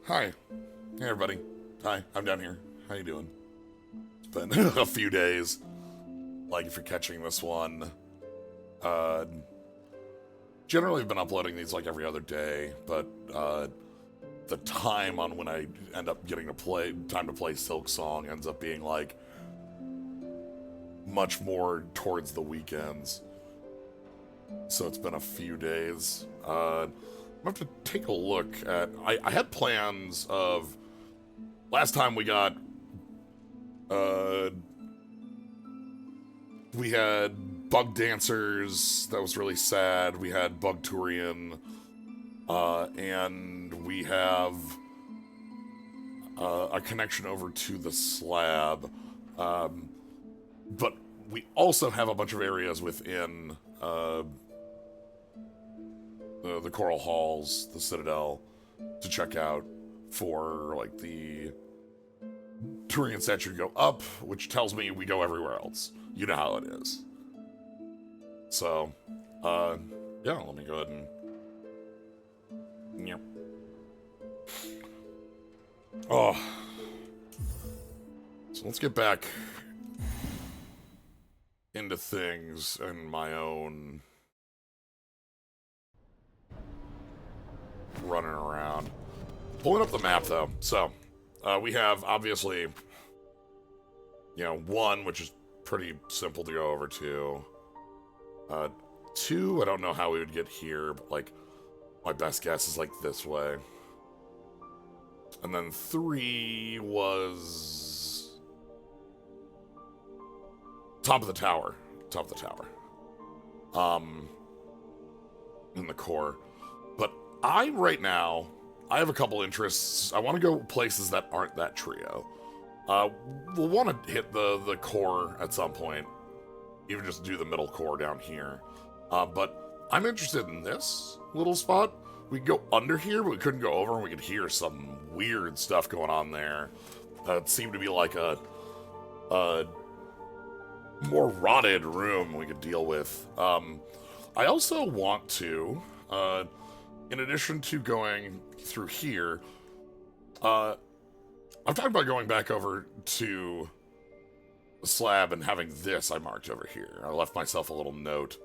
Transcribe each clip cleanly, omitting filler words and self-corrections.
Hi. Hey, everybody. Hi, I'm down here. How you doing? It's been a few days. Like, if you're catching this one. Uh, generally, I've been uploading these, like, every other day, but, the time on when I end up getting to play, time to play Silksong ends up being, like, much more towards the weekends. So it's been a few days. I'm gonna have to take a look at... I had plans of... Last time we got... we had Bug Dancers, that was really sad. We had Bug Turian, and we have a connection over to the slab. But we also have a bunch of areas within the Coral Halls, the Citadel, to check out for, like, the Turian statue to go up, which tells me we go everywhere else. You know how it is. So, yeah, let me go ahead and... Yep. Oh. So let's get back into things in my own running around. Pulling up the map, though. So, we have, obviously, you know, 1, which is pretty simple to go over to. 2, I don't know how we would get here, but, like, my best guess is, like, this way. And then 3 was... Top of the tower. Top of the tower. In the core. But right now, I have a couple interests. I want to go places that aren't that trio. We'll want to hit the core at some point. Even just do the middle core down here. But I'm interested in this little spot. We could go under here, but we couldn't go over, and we could hear some weird stuff going on there. It seemed to be like a more rotted room we could deal with. I also want to, in addition to going through here, I'm talking about going back over to the slab and having this I marked over here. I left myself a little note.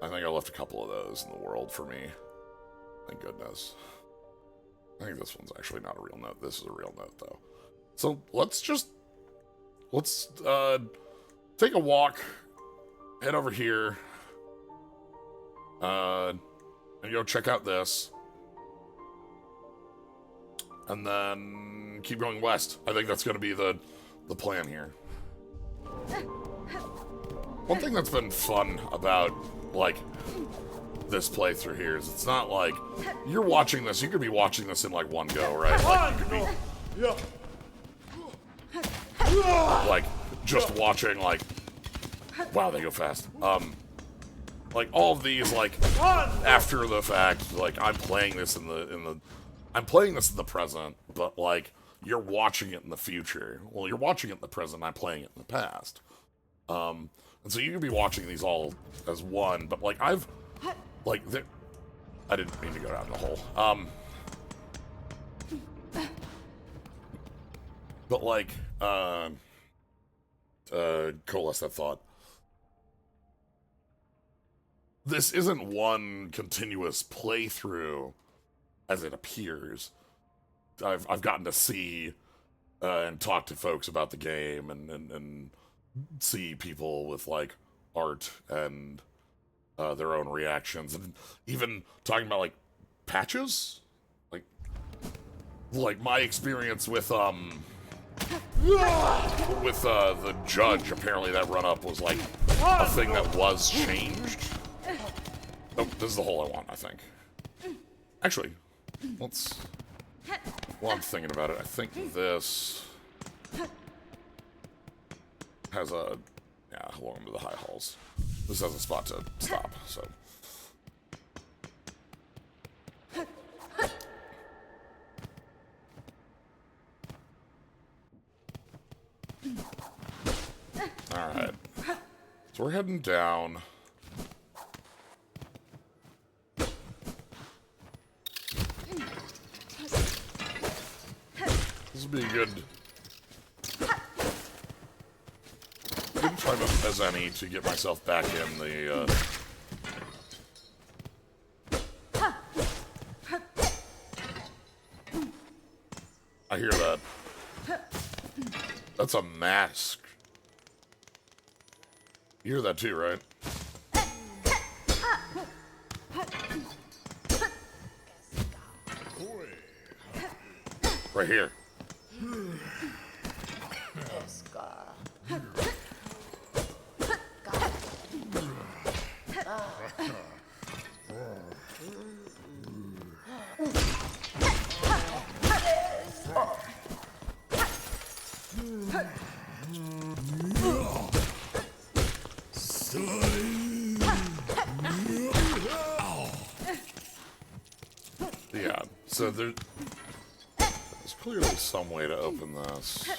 I think I left a couple of those in the world for me. Thank goodness. I think this one's actually not a real note. This is a real note, though. So let's take a walk, head over here, and go check out this. And then keep going west. I think that's going to be the plan here. One thing that's been fun about, like, this playthrough here is it's not like you're watching this. You could be watching this in, like, one go, right? Like, you could be, like, just watching, like, wow, they go fast. Like, all of these, like, after the fact, like, I'm playing this in the present, but, like, you're watching it in the future. Well, you're watching it in the present, I'm playing it in the past. And so you could be watching these all as one, but, like, I didn't mean to go down the hole. But, like, coalesce that thought. This isn't one continuous playthrough as it appears. I've gotten to see and talk to folks about the game and see people with, like, art and their own reactions, and even talking about, like, patches, like my experience with the judge. Apparently that run up was, like, a thing that was changed. Oh, this is the hole I want, I think. Actually, while I'm thinking about it, I think this has a, yeah, welcome to the high halls. This has a spot to stop, so. Alright. So we're heading down. This would be a good time as any to get myself back in the, I hear that. That's a mask. You hear that too, right? Right here. Yeah, so there's clearly some way to open this.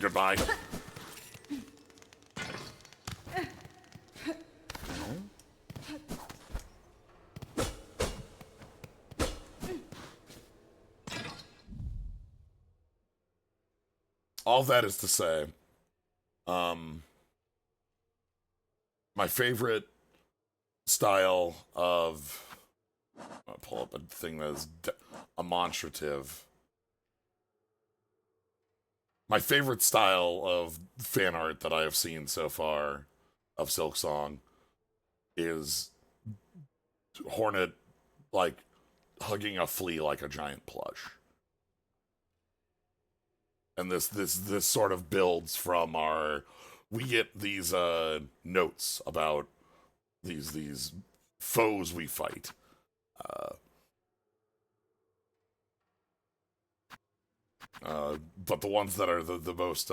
Goodbye. All that is to say, my favorite style of, I'll pull up a thing that is demonstrative. My favorite style of fan art that I have seen so far of Silksong is Hornet, like, hugging a flea like a giant plush. And this sort of builds from we get these notes about these foes we fight. But the ones that are the most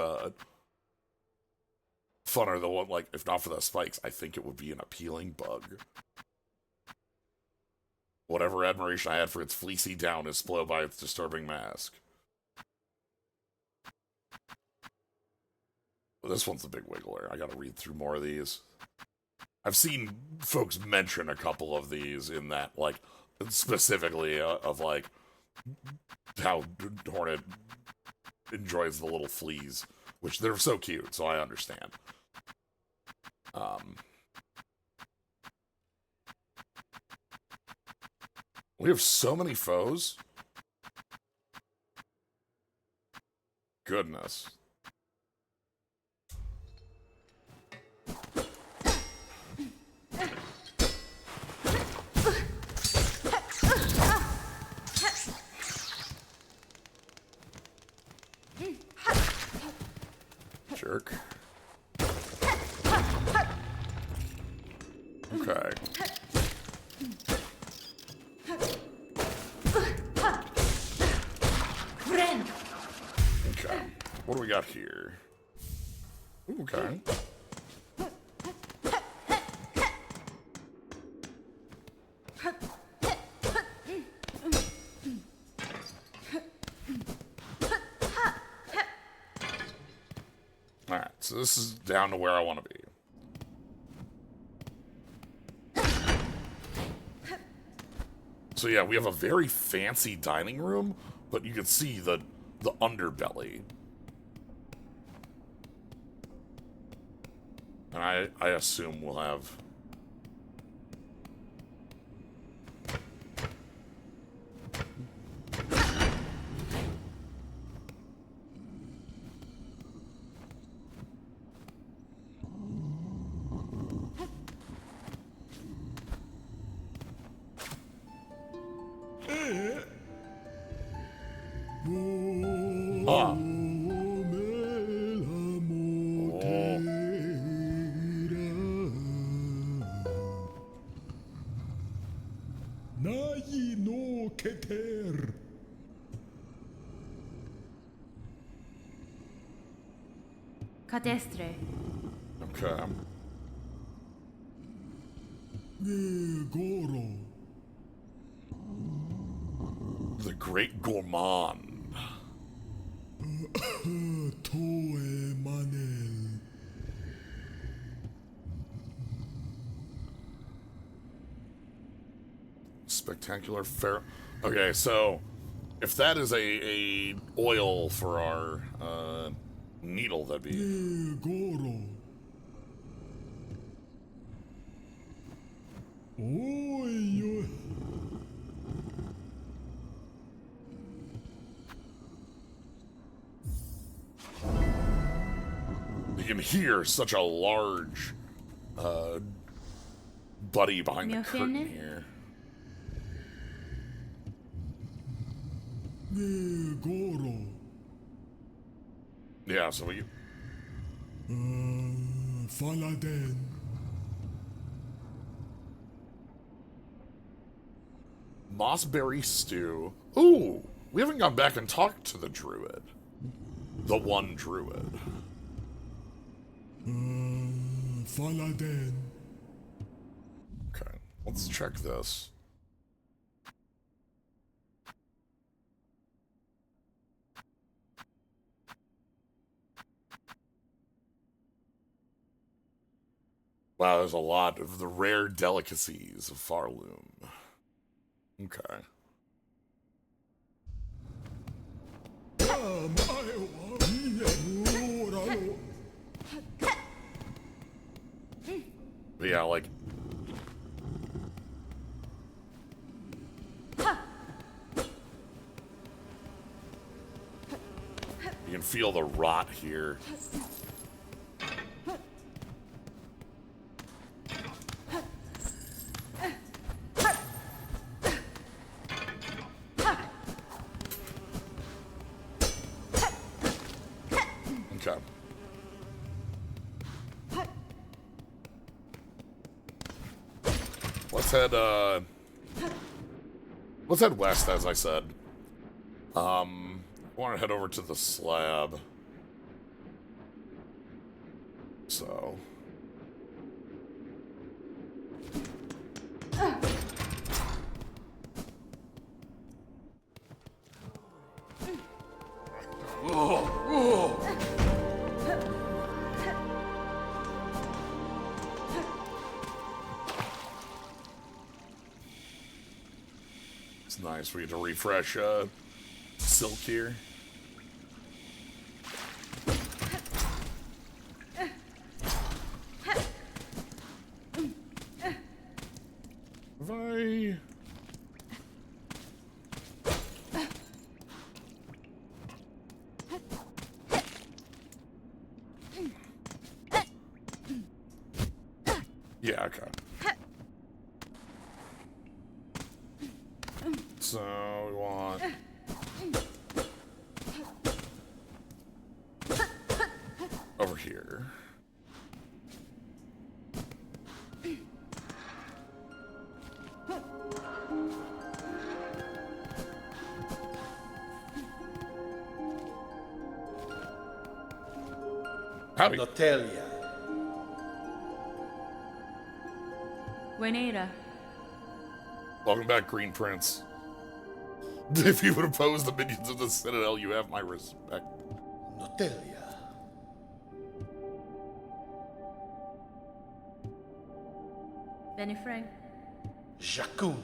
fun are the one, like, if not for the spikes, I think it would be an appealing bug. Whatever admiration I had for its fleecy down is spoiled by its disturbing mask. Well, this one's a big wiggler. I gotta read through more of these. I've seen folks mention a couple of these in that, like, specifically of, like, how Hornet enjoys the little fleas, which they're so cute, so I understand. We have so many foes. Goodness. Jerk. Okay. Okay. What do we got here? Okay. Alright, so this is down to where I want to be. So yeah, we have a very fancy dining room, but you can see the underbelly. And I assume we'll have... Ah. Cadestre. Okay. The Great Gourmand. Spectacular fair. Okay, so if that is a oil for our needle, that'd be. You can hear such a large buddy behind the curtain here. Yeah, so we. Faladen. Mossberry stew. Ooh, we haven't gone back and talked to the druid. The one druid. Faladen. Okay, let's check this. Wow, there's a lot of the rare delicacies of Farloom. Okay. But yeah, like... You can feel the rot here. Okay. Let's head west, as I said. I want to head over to the slab. So. It's nice. We get to refresh Silk here. Have I... Yeah, okay. So, we want... over here. Howdy. Notelia. Buenera. Welcome back, Green Prince. If you would oppose the minions of the Citadel, you have my respect. Notelia. Benny Frank. Jacunli.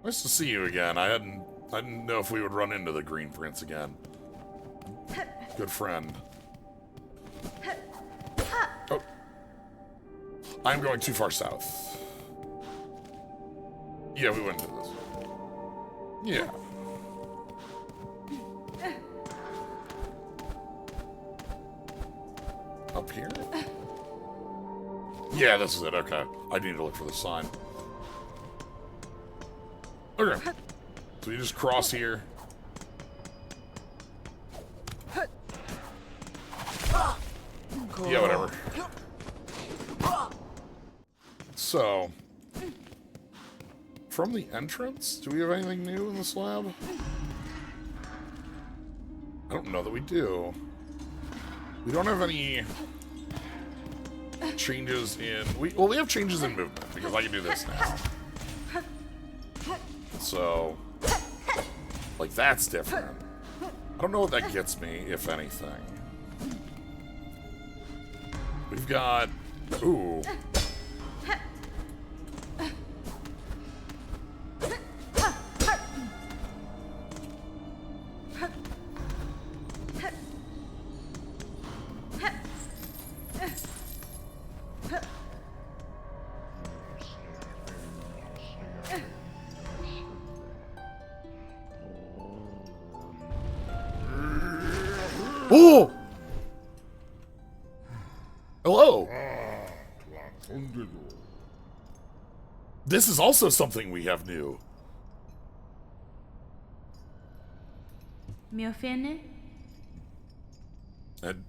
Nice to see you again. I didn't know if we would run into the Green Prince again. Good friend. Oh. I'm going too far south. Yeah, we went into this. Yeah. Up here? Yeah, this is it. Okay. I need to look for the sign. Okay. So you just cross here. Yeah, whatever. So, from the entrance, do we have anything new in the slab? I don't know that we do. We don't have any changes in... Well, we have changes in movement, because I can do this now. So... Like, that's different. I don't know what that gets me, if anything. We've got... Ooh. Oh! Hello! This is also something we have new. Me ofende? And,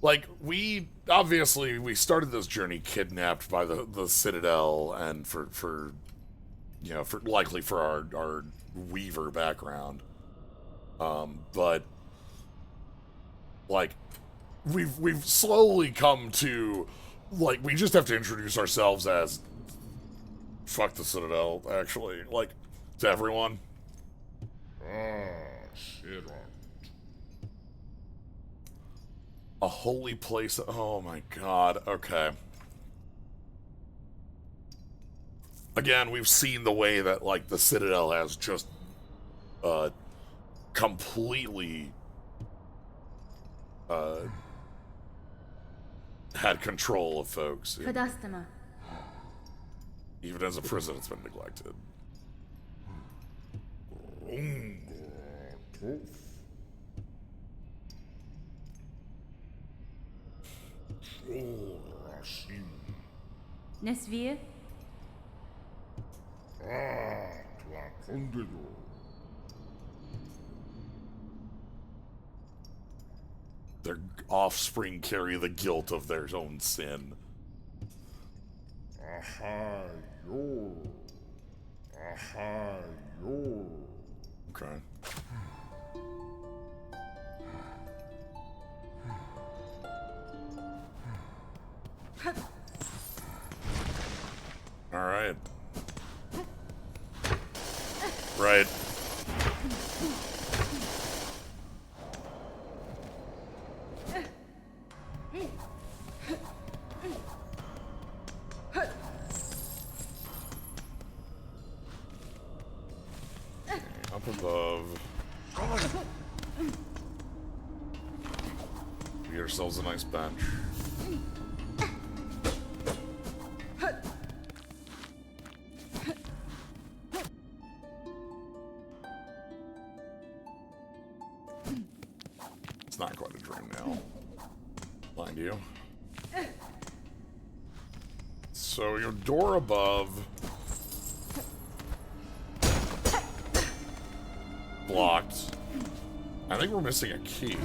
like, we started this journey kidnapped by the Citadel, and for you know, likely for our Weaver background. But, like, we've slowly come to, like, we just have to introduce ourselves as, fuck the Citadel, actually, like, to everyone. A holy place. Oh my god. Okay. Again, we've seen the way that, like, the Citadel has just completely had control of folks. Verdastema. Even as a prison, it's been neglected. Nesvir? Their offspring carry the guilt of their own sin. Okay. All right. Right. Up above. We get ourselves a nice bench. It's not quite a dream now, mind you. So your door above blocked. I think we're missing a key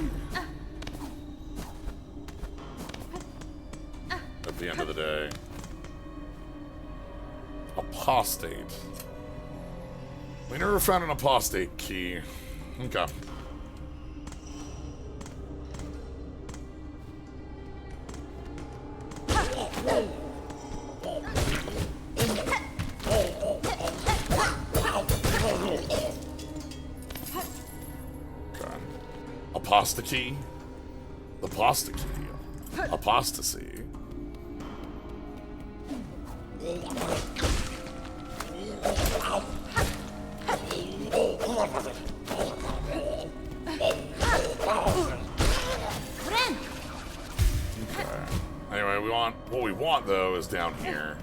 at the end of the day. Apostate. We never found an apostate key. Okay. Apostasy. Apostasy. Apostasy. Okay. Anyway, what we want though is down here.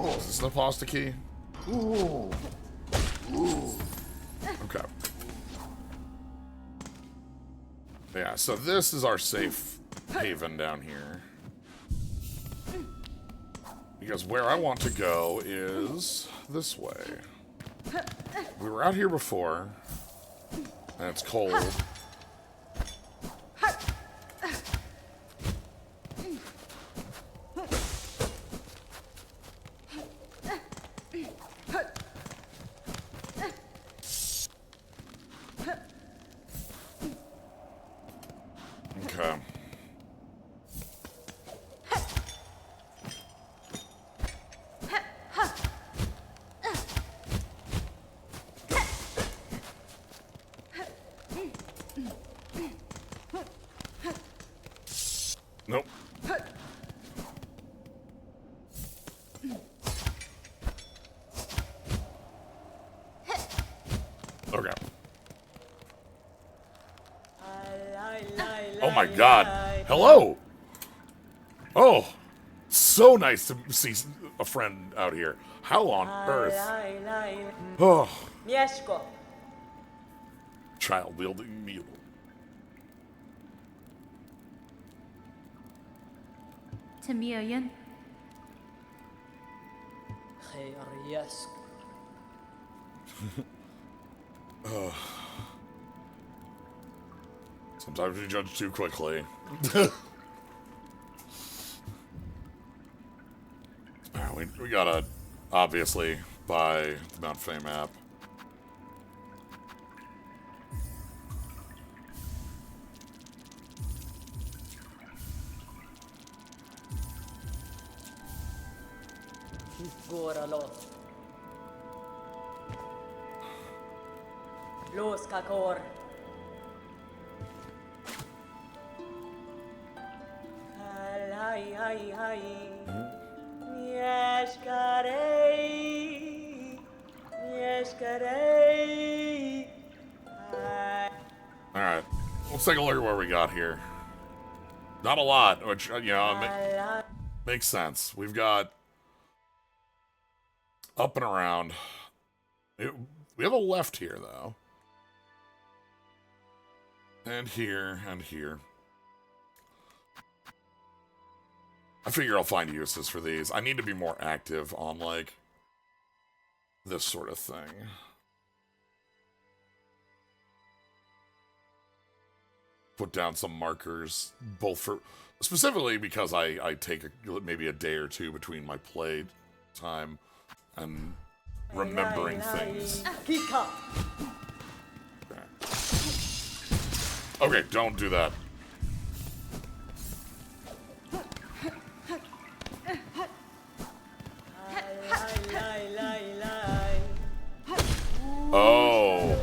Is this an apostate key? Okay. Yeah, so this is our safe haven down here. Because where I want to go is this way. We were out here before, and it's cold. Okay. Nope. Okay. Oh my god. Hello! Oh, so nice to see a friend out here. How on earth? Oh, Mieszko. child wielding mule. Tamiyan. Khayriyask. Sometimes you judge too quickly. Alright, we gotta obviously buy the Mount Fame app. Gora los. Los kakor. Ay, ay, ay. Mieszkarei. Mieszkarei. Alright, let's take a look at what we got here. Not a lot, which, you know, makes sense. We've got up and around. We have a left here, though. And here, and here. I figure I'll find uses for these. I need to be more active on, like, this sort of thing. Put down some markers, both for... Specifically because I take maybe a day or two between my play time and remembering things. Kika. Okay, don't do that. Oh.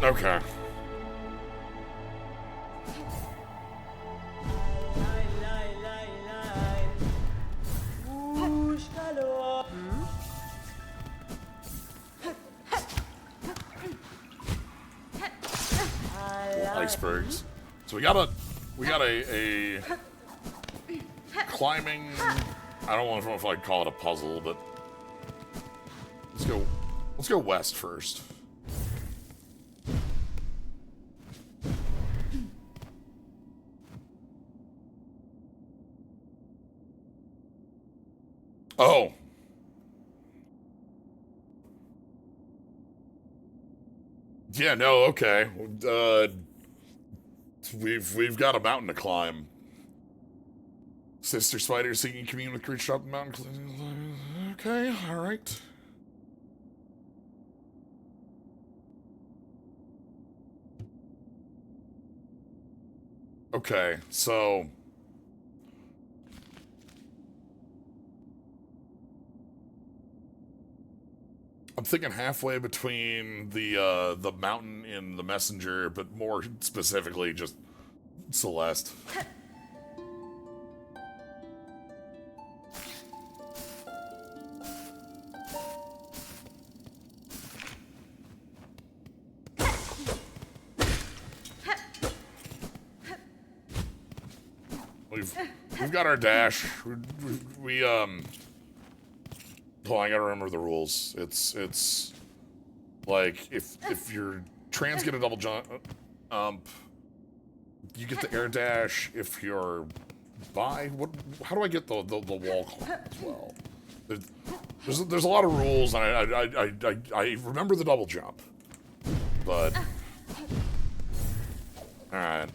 Okay. Icebergs. So we got a climbing. I don't know if I'd call it a puzzle, but let's go west first. Oh. Yeah, no, okay. We've got a mountain to climb. Sister spider seeking commune with creatures up the mountain. Okay, alright. Okay, so I'm thinking halfway between the mountain in the messenger, but more specifically just Celeste. We've got our dash. We Hold on, I gotta remember the rules. It's like if your trans get a double jump, you get the air dash. If you're by, how do I get the wall climb as well? There's a lot of rules, and I remember the double jump, but all right.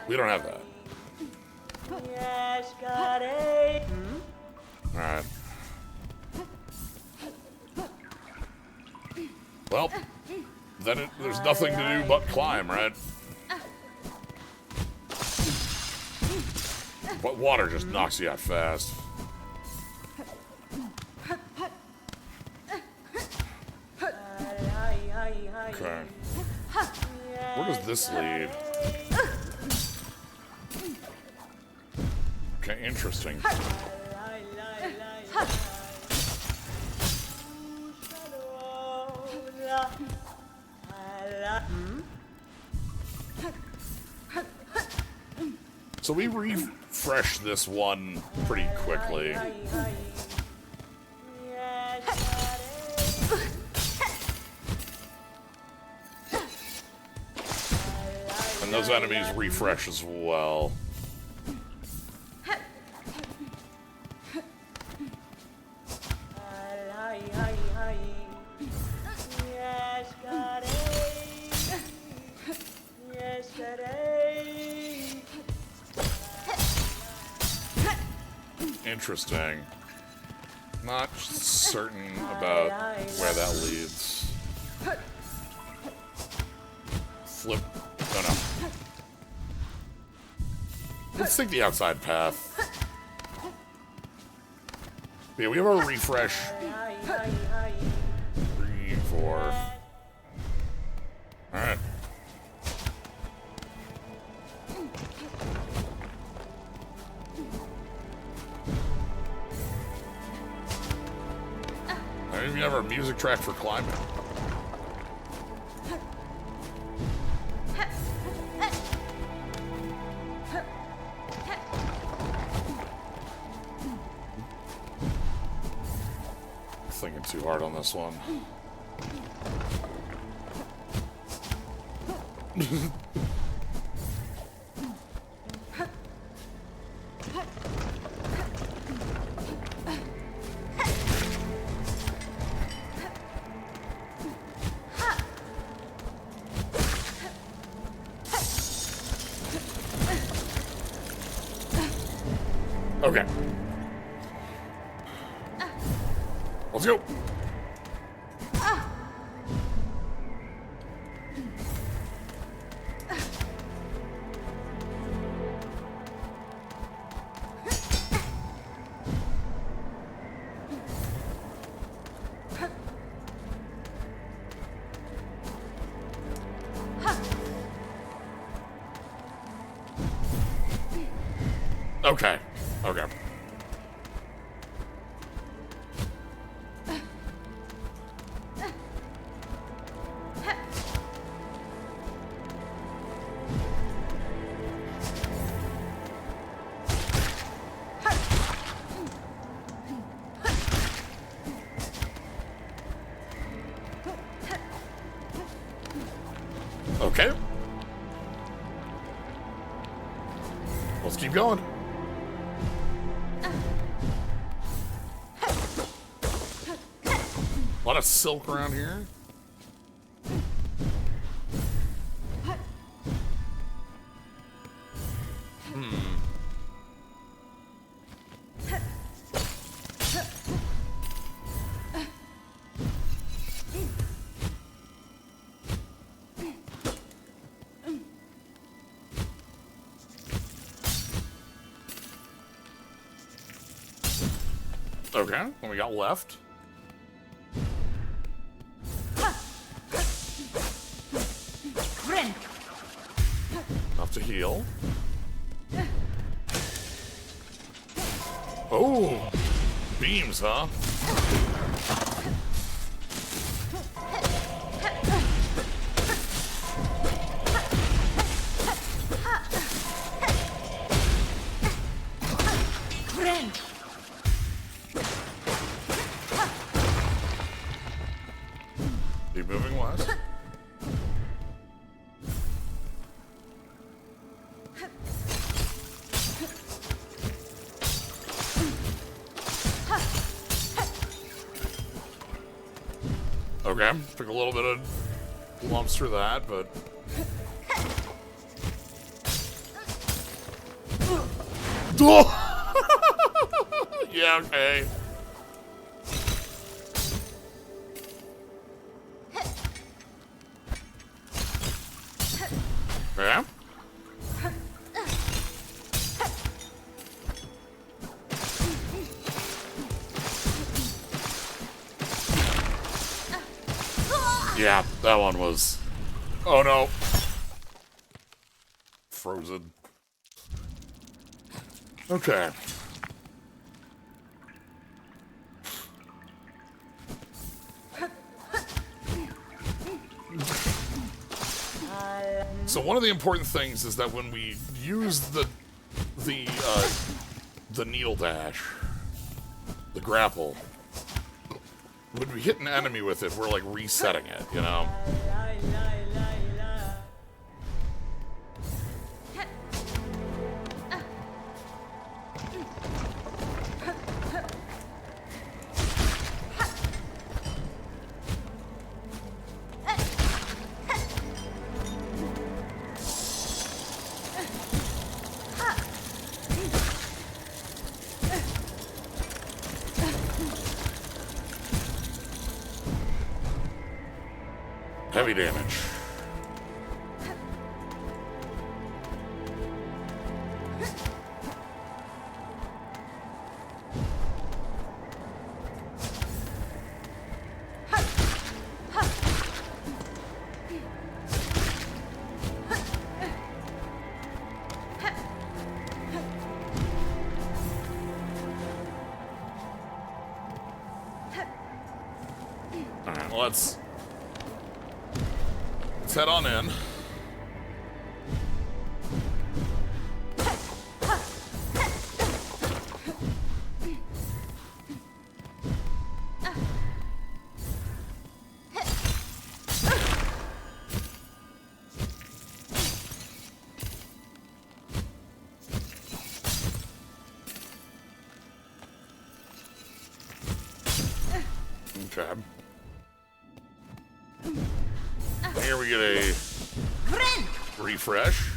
We don't have that. Yes, got it. Alright. Well, then there's nothing to do but climb, right? But water just knocks you out fast. Okay. Where does this lead? Okay, interesting. So we refresh this one pretty quickly. And those enemies refresh as well. Interesting. Not certain about where that leads. Flip. Oh no. Let's take the outside path. Yeah, we have our refresh. 3, 4. Alright. I don't even have our music track for climbing. Thinking too hard on this one. Okay. Let's go. Okay. Okay. Okay. Let's keep going. A lot of silk around here. Okay, what we got left? Enough to heal. Oh, beams, huh? Keep moving west. Okay, took a little bit of lumps through that, but Yeah, okay. Yeah? Yeah, that one was... Oh no. Frozen. Okay. So one of the important things is that when we use the needle dash, the grapple, when we hit an enemy with it, we're like resetting it, you know? Heavy damage. Alright, let's head on in. Okay. Here we get a refresh.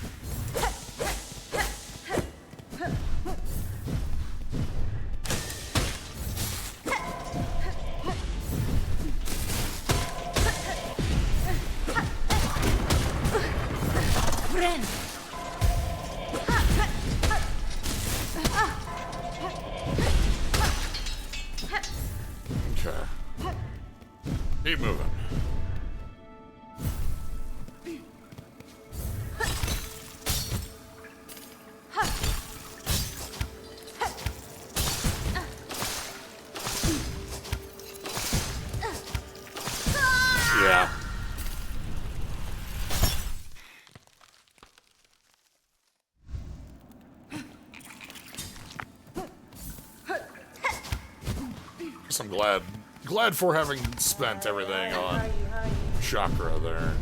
Okay. Keep moving. Yeah. I'm glad for having spent everything on chakra there.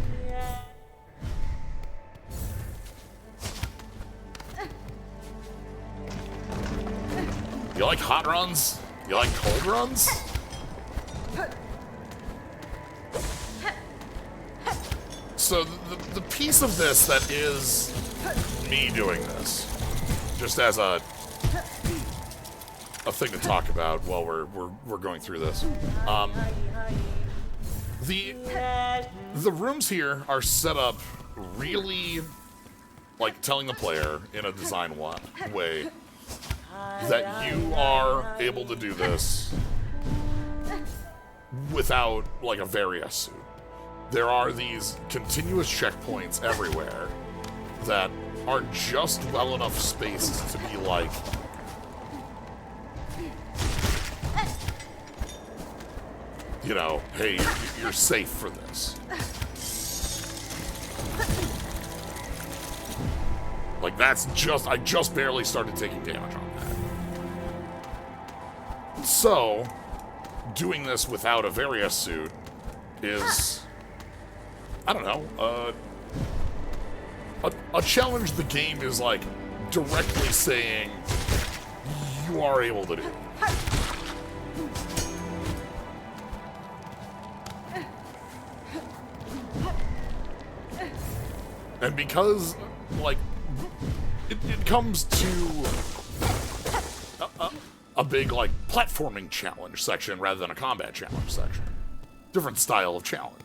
You like hot runs? You like cold runs? So the piece of this that is me doing this, just as a thing to talk about while we're going through this. The rooms here are set up really like telling the player in a design way that you are able to do this without like a Varia suit. There are these continuous checkpoints everywhere that are just well enough spaced to be like, you know, hey, you're safe for this. Like that's I just barely started taking damage on that. So, doing this without a Varia suit is, I don't know, a challenge the game is like directly saying you are able to do. And because, like, it comes to big, like, platforming challenge section rather than a combat challenge section. Different style of challenge.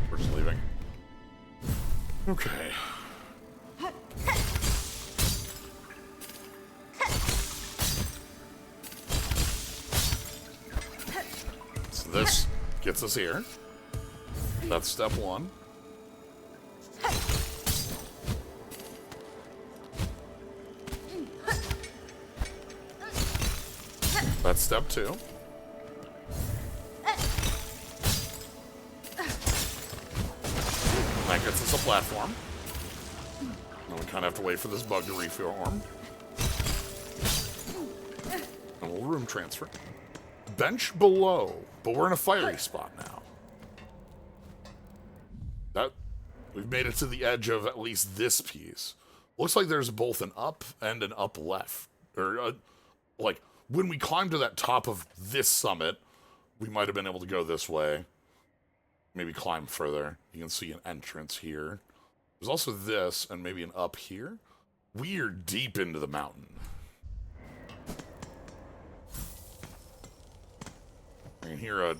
First leaving. Okay. So this gets us here. That's step one. That's step two. That gets us a platform. Now we kind of have to wait for this bug to reform. And we'll room transfer. Bench below, but we're in a fiery spot now. We've made it to the edge of at least this piece. Looks like there's both an up and an up left. Or, like, when we climb to that top of this summit, we might have been able to go this way. Maybe climb further. You can see an entrance here. There's also this, and maybe an up here. We are deep into the mountain. I can hear a...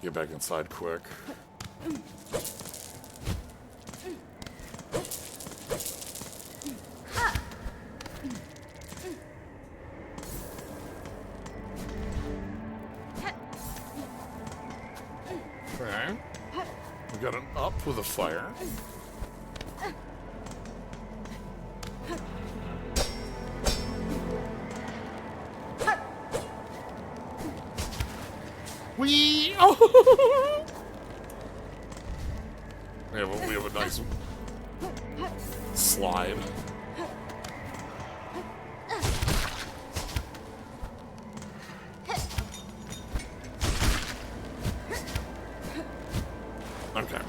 Get back inside quick. Okay. We got an up with a fire. We have a nice slide. Okay.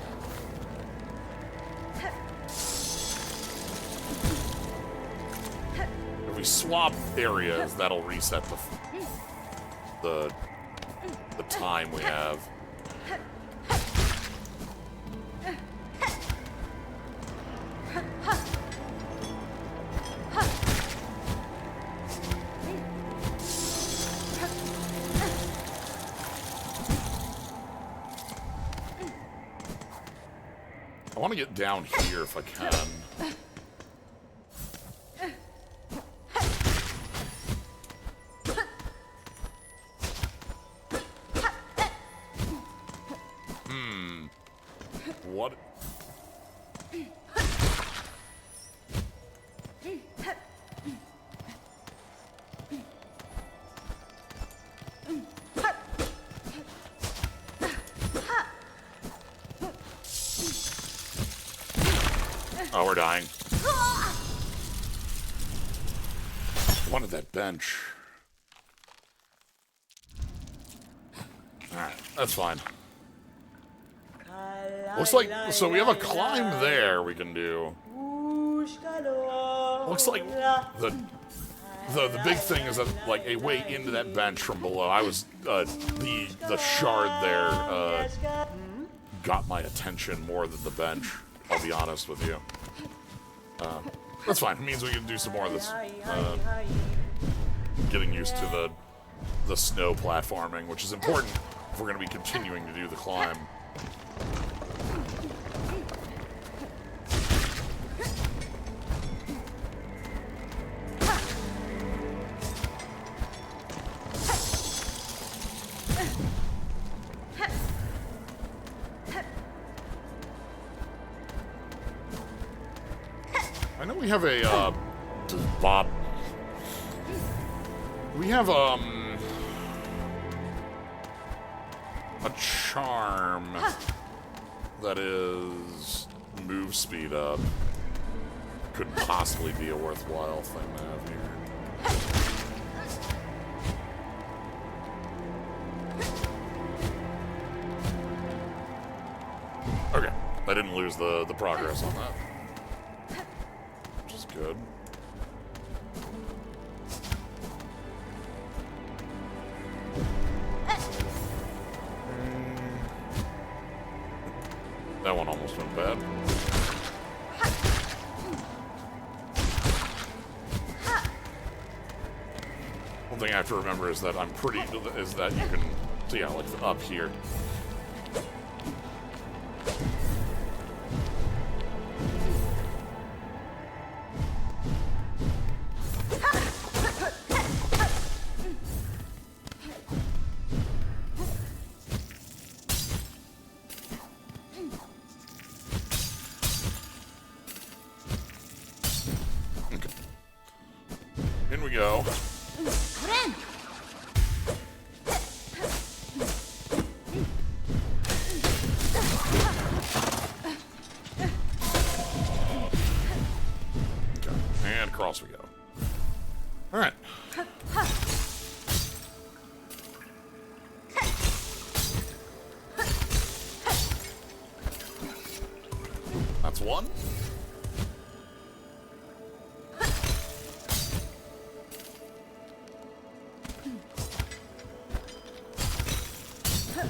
If we swap areas, that'll reset the time we have. I want to get down here if I can. What? Oh, we're dying. Wanted that bench. Alright, that's fine. Looks like, so we have a climb there we can do. Looks like the big thing is that, like, a way into that bench from below. I was, the shard there, got my attention more than the bench, I'll be honest with you. That's fine, it means we can do some more of this, getting used to the snow platforming, which is important if we're going to be continuing to do the climb. I know we have a, Bob. We have, a charm that is move speed up. Could possibly be a worthwhile thing to have here. I didn't lose the progress on that. Which is good. That one almost went bad. One thing I have to remember is that is that you can, so yeah, like up here. Okay. In we go. Across we go. All right. That's one.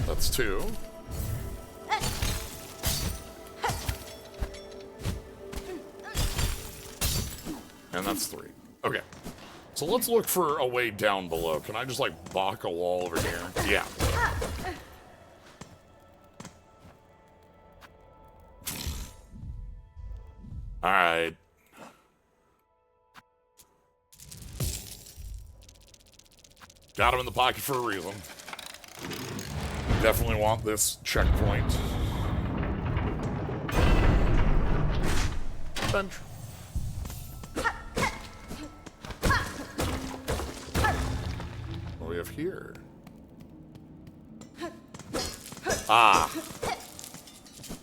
That's two. And that's three. Okay. So let's look for a way down below. Can I just, like, block a wall over here? Yeah. Alright. Got him in the pocket for a reason. Definitely want this checkpoint. Bench. What do we have here? Ah.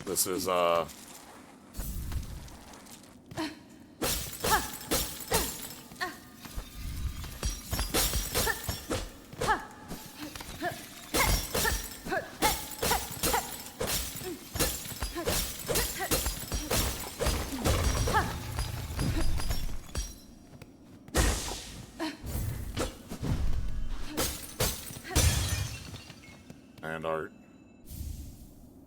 This is, and our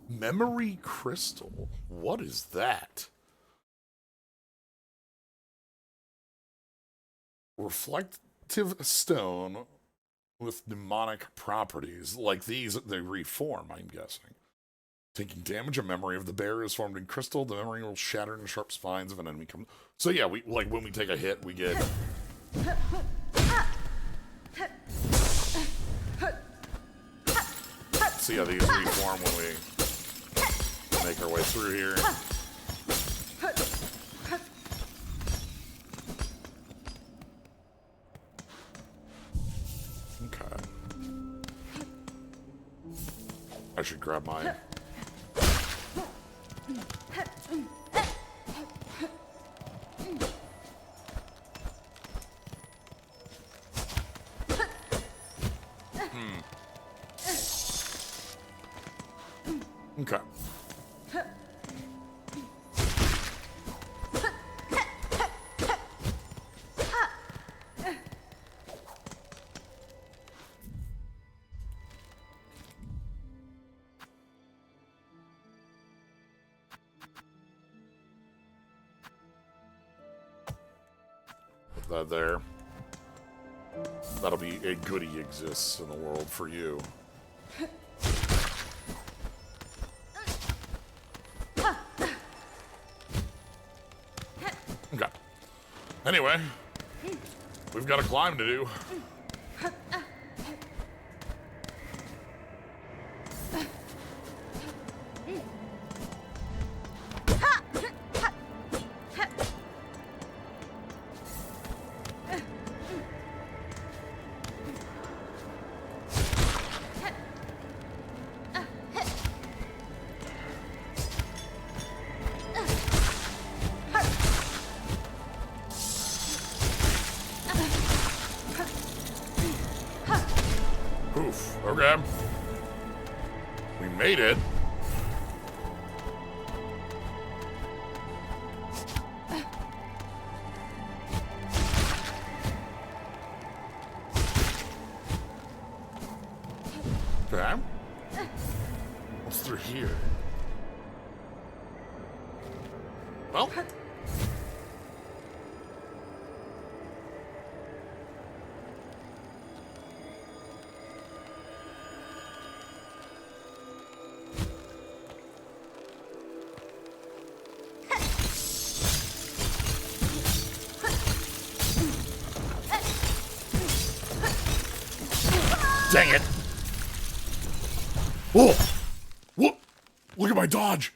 memory crystal. What is that? Reflective stone with mnemonic properties. Like these, they reform, I'm guessing. Taking damage, a memory of the bearer is formed in crystal. The memory will shatter in sharp spines if an enemy comes. So yeah, we like when we take a hit, we get. See how these reform when we make our way through here. Okay. I should grab my. Okay. Put that there. That'll be a goodie exists in the world for you. Okay. Anyway, we've got a climb to do. Okay. We made it. Okay. What's through here? Well. Dang it! Whoa! Whoa! Look at my dodge!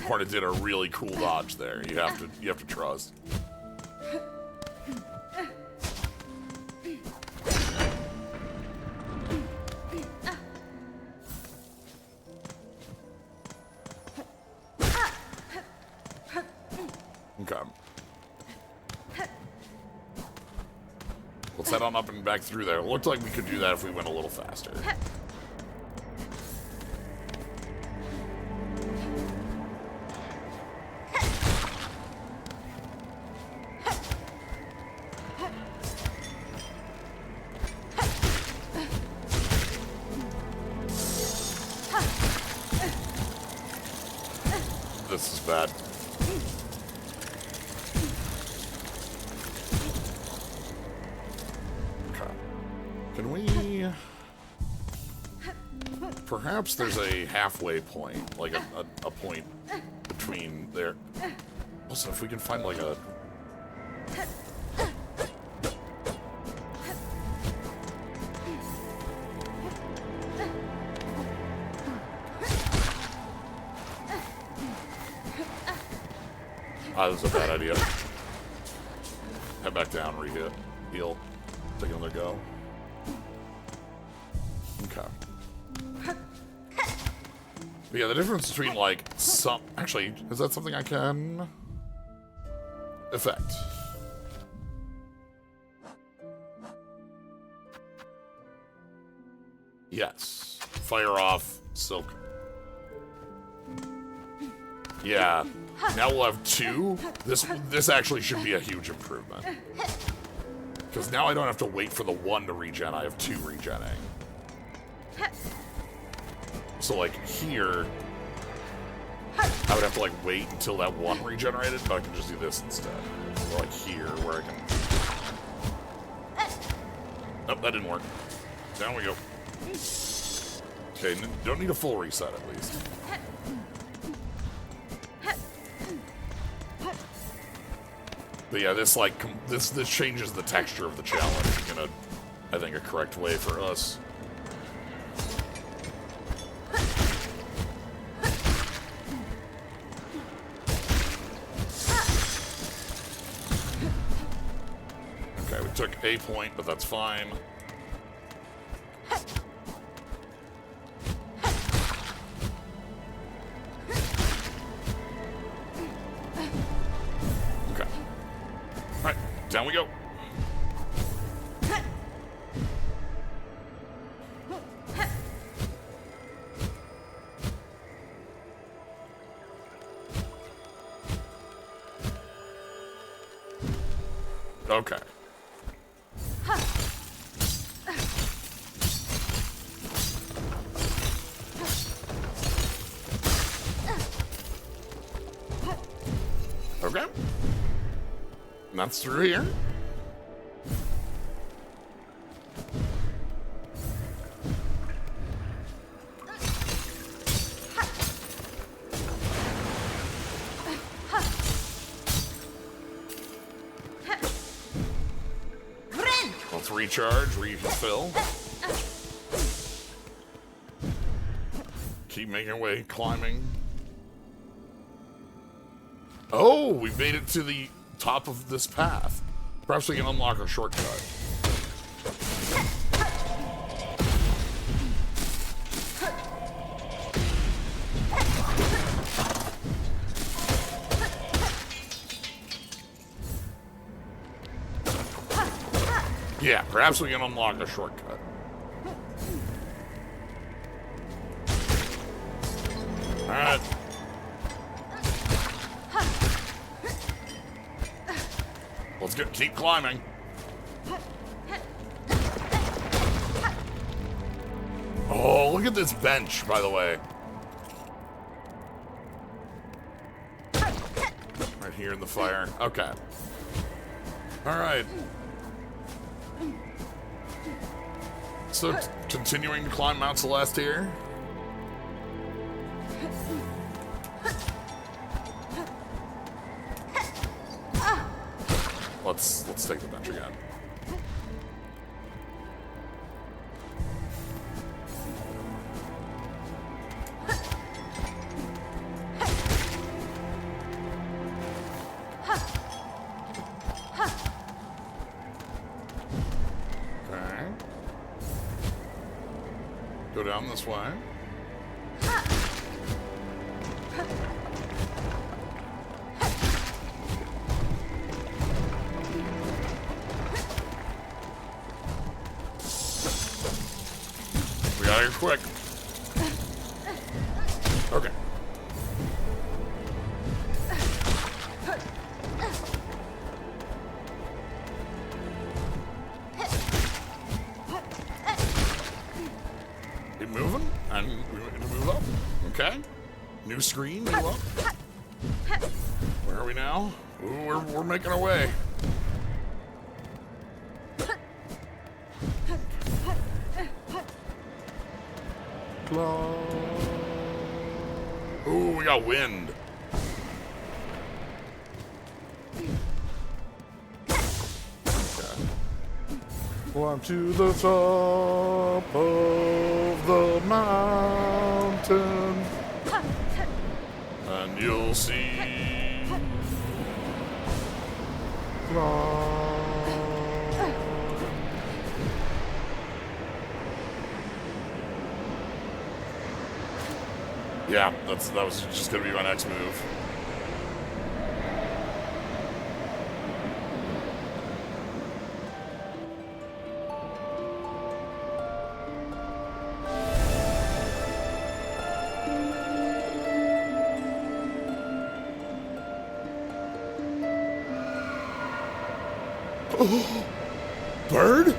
Hornet did a really cool dodge there. You have to trust. Okay. Let's head on up and back through there. It looked like we could do that if we went a little faster. This is bad. Can we... Perhaps there's a halfway point, like a point between there. Also, if we can find like a... Ah, this is a bad idea. Head back down, re-hit, heal, take another go. Okay. But yeah, the difference between like some... Actually, is that something I can... affect? Yes. Fire off Silk. Yeah. Now we'll have 2. This actually should be a huge improvement. Because now I don't have to wait for the 1 to regen, I have 2 regenning. So like here, I would have to like wait until that 1 regenerated, but I can just do this instead. Or like here, where I can... Nope, that didn't work. Down we go. Okay, don't need a full reset at least. But yeah, this like this changes the texture of the challenge in a, I think, a correct way for us. Okay, we took a point, but that's fine. Down we go. Okay. Okay. And that's through here. Let's recharge, refill. Keep making our way, climbing. Oh, we've made it to the top of this path. Perhaps we can unlock a shortcut. Yeah, perhaps we can unlock a shortcut. Alright. Let's keep climbing. Oh, look at this bench, by the way. Right here in the fire. Okay. All right. So, continuing to climb Mount Celeste here. Let's take the bench again. Okay. Go down this way. We gotta get quick. Okay. Keep moving, and we need to move up. Okay. New screen, move up. Where are we now? Ooh, we're making our way. Ooh, we got wind. Okay. Climb to the top of the mountain, and you'll see. Yeah, that was just gonna be my next move. Bird?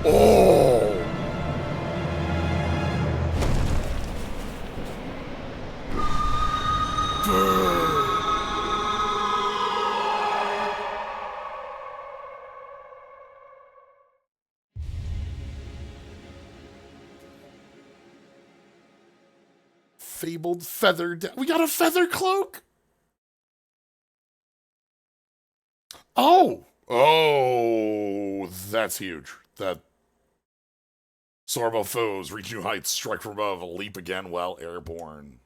Oh! Fabled feather. We got a feather cloak. Oh, that's huge. That Sorbo foes reach new heights, strike from above, leap again while airborne.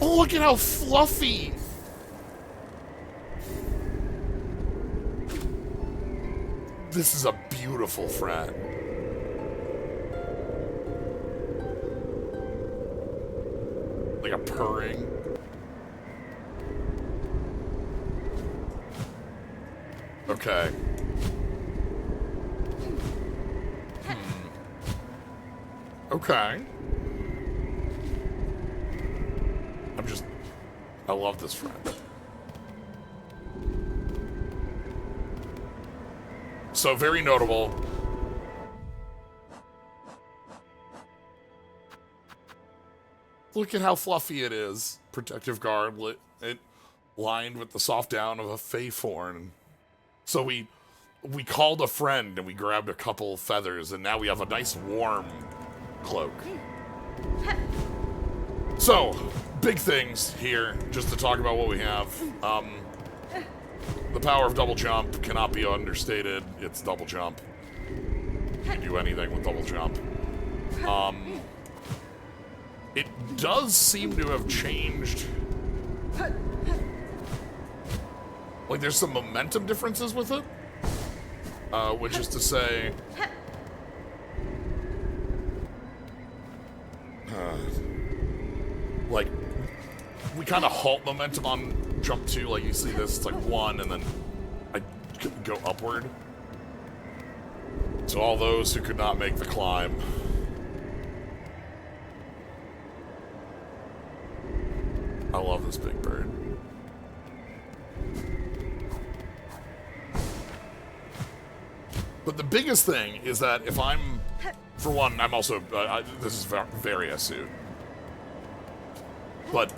Oh, look at how fluffy. This is a beautiful friend. Like a purring. Okay. Okay. I love this friend. So very notable. Look at how fluffy it is. Protective guard, it lined with the soft down of a Faithorn. So we called a friend and we grabbed a couple feathers, and now we have a nice warm cloak. So, big things here, just to talk about what we have. The power of double jump cannot be understated. It's double jump. You can do anything with double jump. It does seem to have changed. Like, there's some momentum differences with it. Which is to say... like, we kind of halt momentum on jump 2. Like, you see this, it's like 1, and then I go upward. So all those who could not make the climb. I love this big bird. But the biggest thing is that if I'm, for one, I'm also, this is very suit. But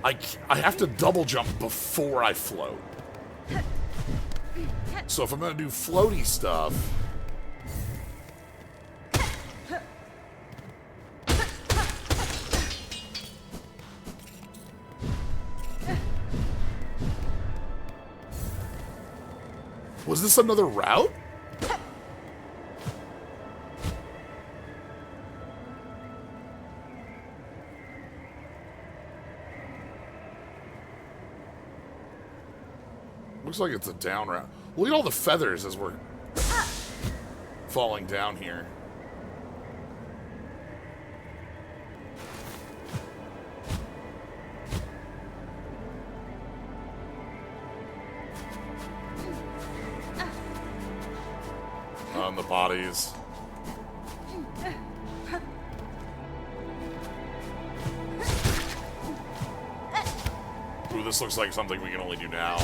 I have to double jump before I float. So if I'm going to do floaty stuff, was this another route? Looks like it's a down route. Look at all the feathers as we're falling down here. On the bodies. Ooh, this looks like something we can only do now.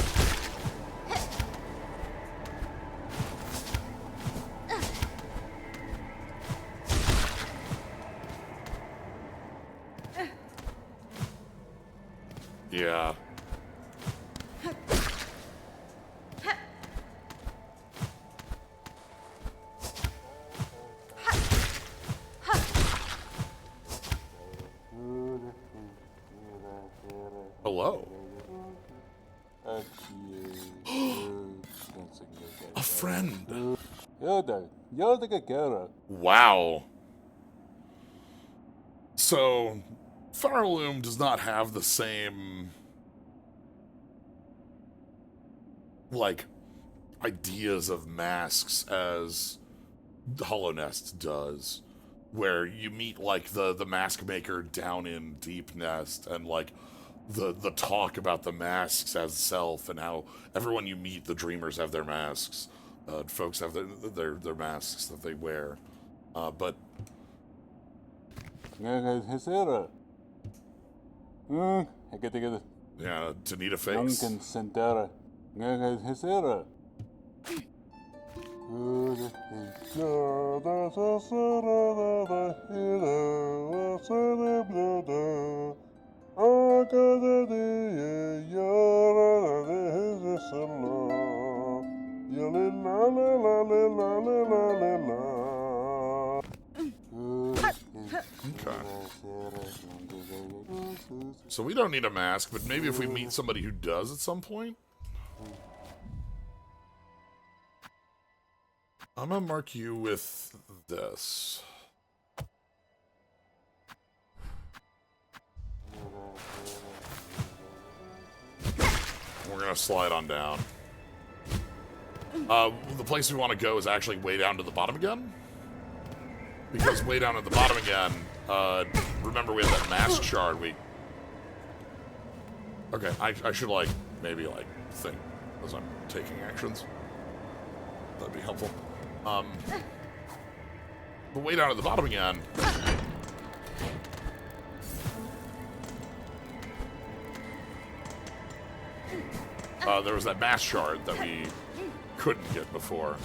Yeah. Hello. A friend. Wow. So, Farloom does not have the same, like, ideas of masks as Hollow Nest does, where you meet, like, the mask maker down in Deep Nest, and, like, the talk about the masks as self, and how everyone you meet, the dreamers, have their masks. Folks have their masks that they wear. But... Yeah, to need a face. Okay. So we don't need a mask, but maybe if we meet somebody who does at some point. I'm gonna mark you with this. We're gonna slide on down. The place we want to go is actually way down to the bottom again. Because way down at the bottom again, remember we have that mask shard Okay, I should, like, maybe, like, think as I'm taking actions. That'd be helpful. But way down at the bottom again... there was that mask shard that we couldn't get before.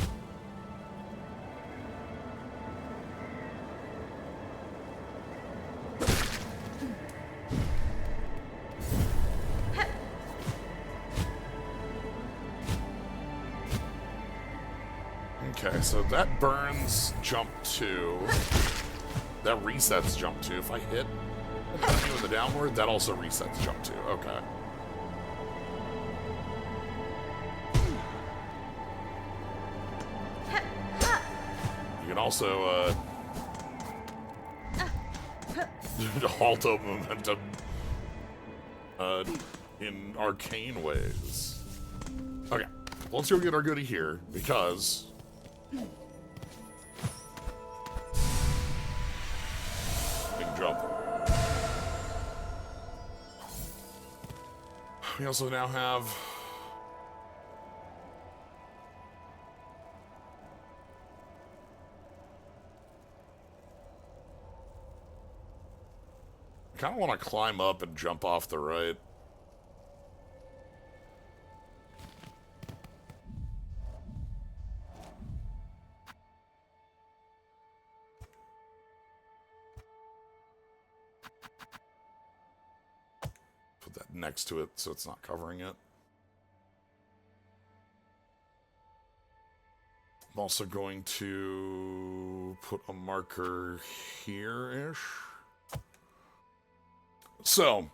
Okay, so that burns jump 2. That resets jump 2. If I hit you with the downward, that also resets jump 2. Okay. You can also, alto momentum, in arcane ways. Okay, let's go get our goodie here, because... we can jump. We also now have... kind of want to climb up and jump off the right. Put that next to it so it's not covering it. I'm also going to put a marker here-ish. So,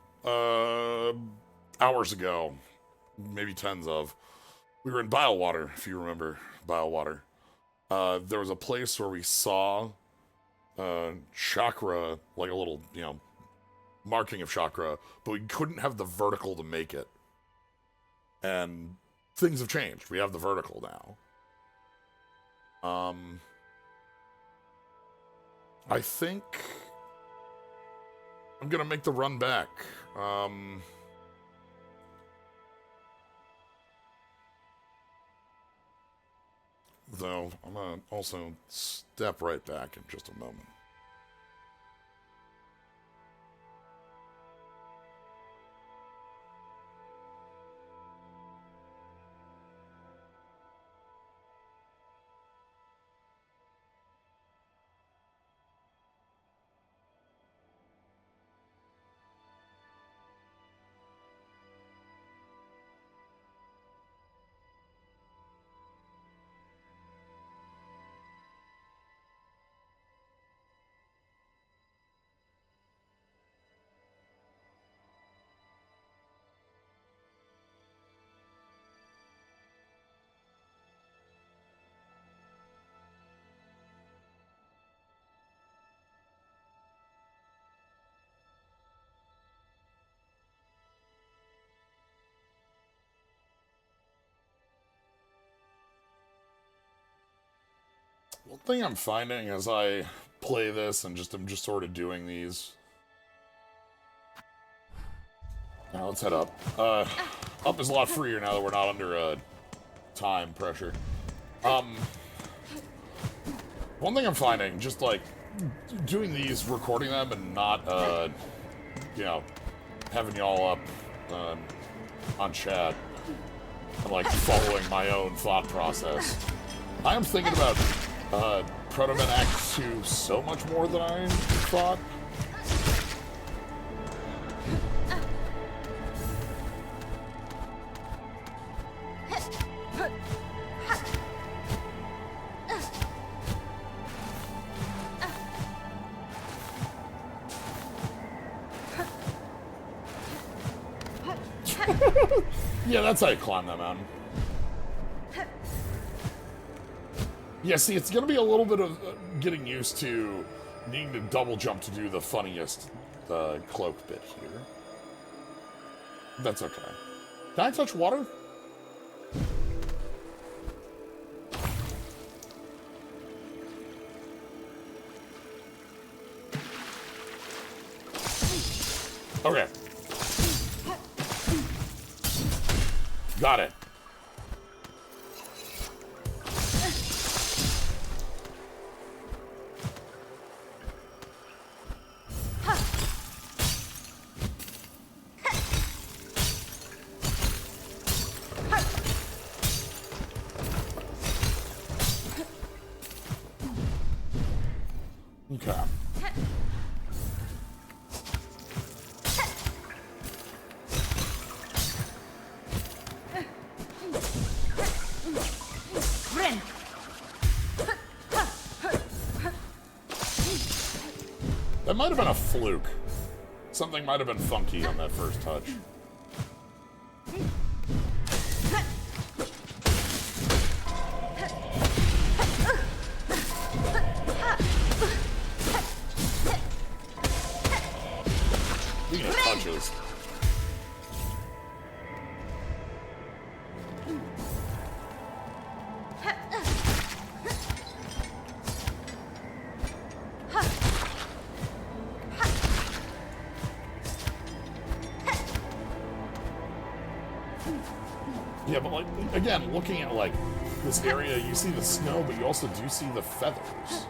hours ago, maybe tens of, we were in Biowater, if you remember Biowater. There was a place where we saw chakra, like a little, marking of chakra, but we couldn't have the vertical to make it. And things have changed. We have the vertical now. I think I'm gonna make the run back. Though I'm gonna also step right back in just a moment. One thing I'm finding as I play this and I'm just sort of doing these. Now let's head up. Up is a lot freer now that we're not under time pressure. One thing I'm finding, just like doing these, recording them, and not having y'all up on chat and like following my own thought process. I am thinking about Protoman Act 2 so much more than I thought. Yeah, that's how you climb that mountain. Yeah, see, it's going to be a little bit of getting used to needing to double jump to do the funniest cloak bit here. That's okay. Can I touch water? Okay. Got it. Okay. That might have been a fluke. Something might have been funky on that first touch. Speaking of touches. Yeah, but like, again, looking at like this area, you see the snow, but you also do see the feathers.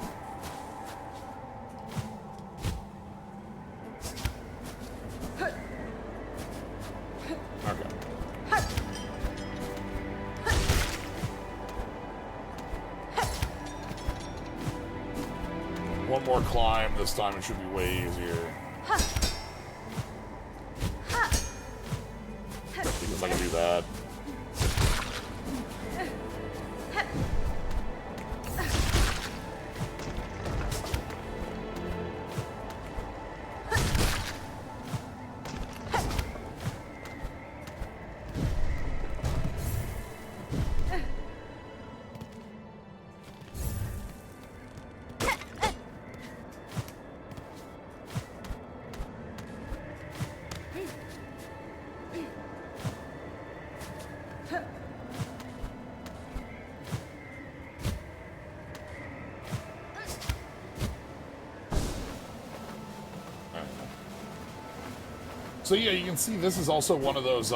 more climb this time. It should be way easier. Because I can do that. So yeah, you can see this is also one of those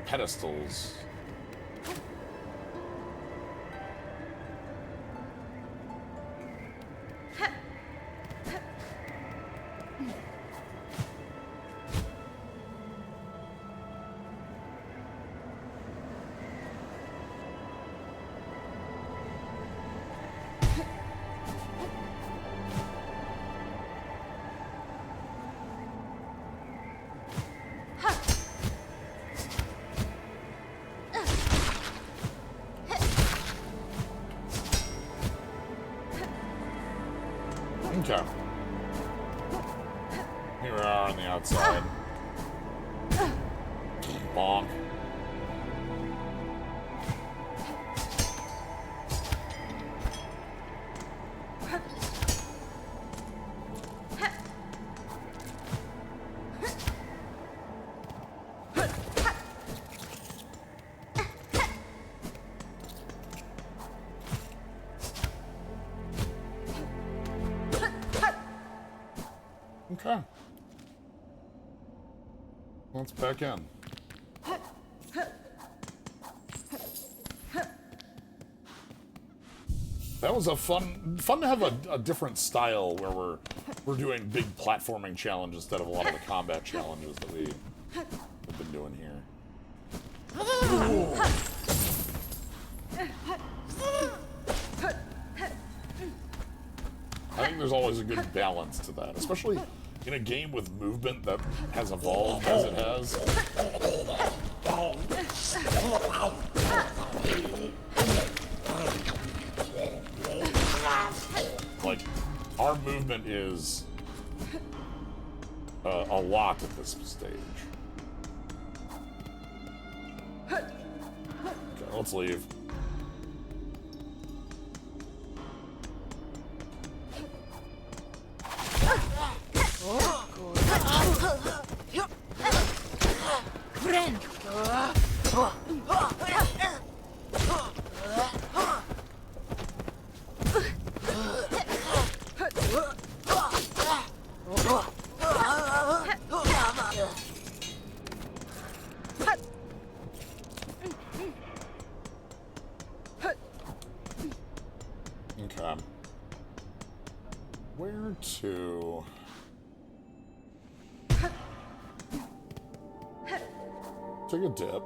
pedestals. Okay. Here we are on the outside. Bonk. Okay. Let's back in. That was a fun to have a different style where we're doing big platforming challenges instead of a lot of the combat challenges that we have been doing here. Ooh. I think there's always a good balance to that, especially in a game with movement that has evolved as it has. Like, our movement is a lot at this stage. Okay, let's leave. Okay. Where to? Take a dip.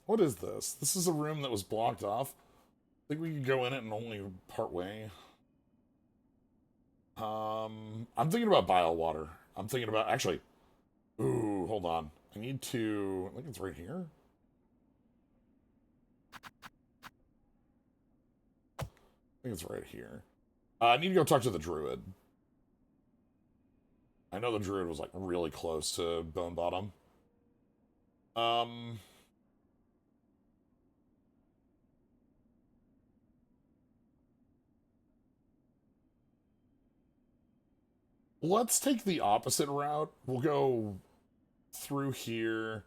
What is this? This is a room that was blocked off. I think we could go in it and only part way. I'm thinking about bile water. I'm thinking about actually. Ooh, hold on. I need to. I think it's right here. I think it's right here. I need to go talk to the druid. I know the druid was like really close to Bone Bottom. Let's take the opposite route. We'll go through here,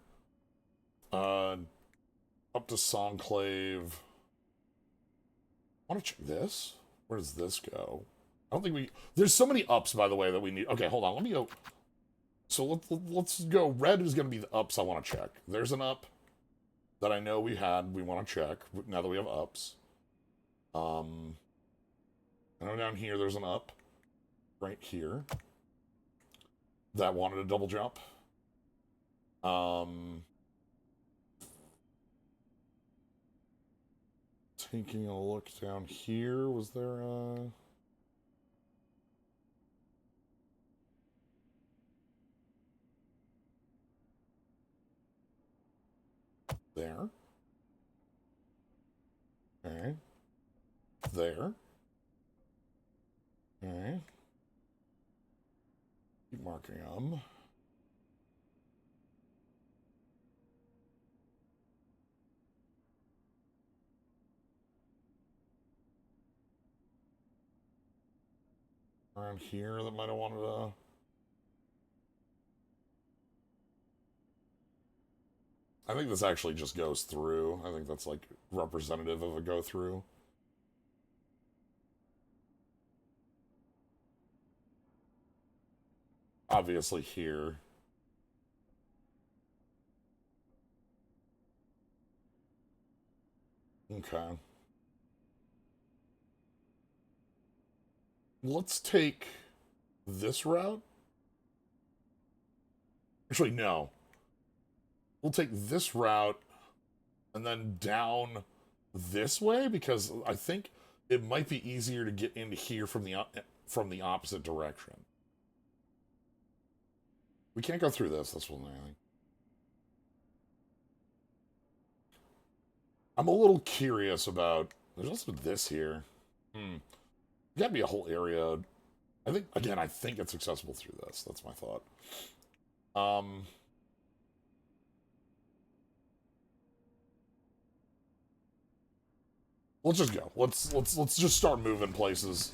up to Songclave, I want to check this. Where does this go? I don't think we... There's so many ups, by the way, that we need... Okay, hold on. Let me go... So let's go. Red is going to be the ups I want to check. There's an up that I know we had. We want to check now that we have ups. I know down here there's an up. Right here. That wanted a double jump. Taking a look down here, was there a... There. Okay. There. Okay. Keep marking them. Around here that might have wanted to... I think this actually just goes through. I think that's like representative of a go through. Obviously here. Okay. Let's take this route. Actually, no. We'll take this route and then down this way because I think it might be easier to get into here from the opposite direction. We can't go through this. That's one thing. I'm a little curious about... There's also this here. There's gotta be a whole area. I think, again, I think it's accessible through this. That's my thought. Let's just go. Let's just start moving places.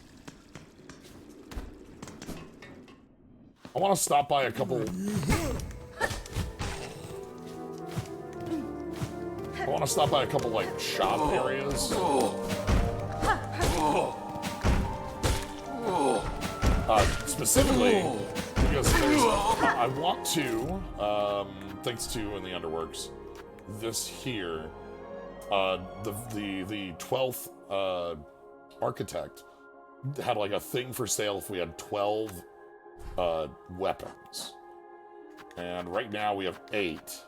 I want to stop by a couple... I want to stop by a couple, like, shop areas. Specifically, because I want to, thanks to in the Underworks, this here, the 12th architect had like a thing for sale if we had 12 weapons. And right now we have 8.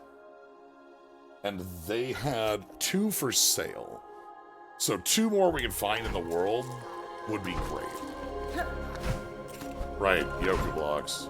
And they had 2 for sale. So 2 more we can find in the world would be great. Right, Yoku blocks.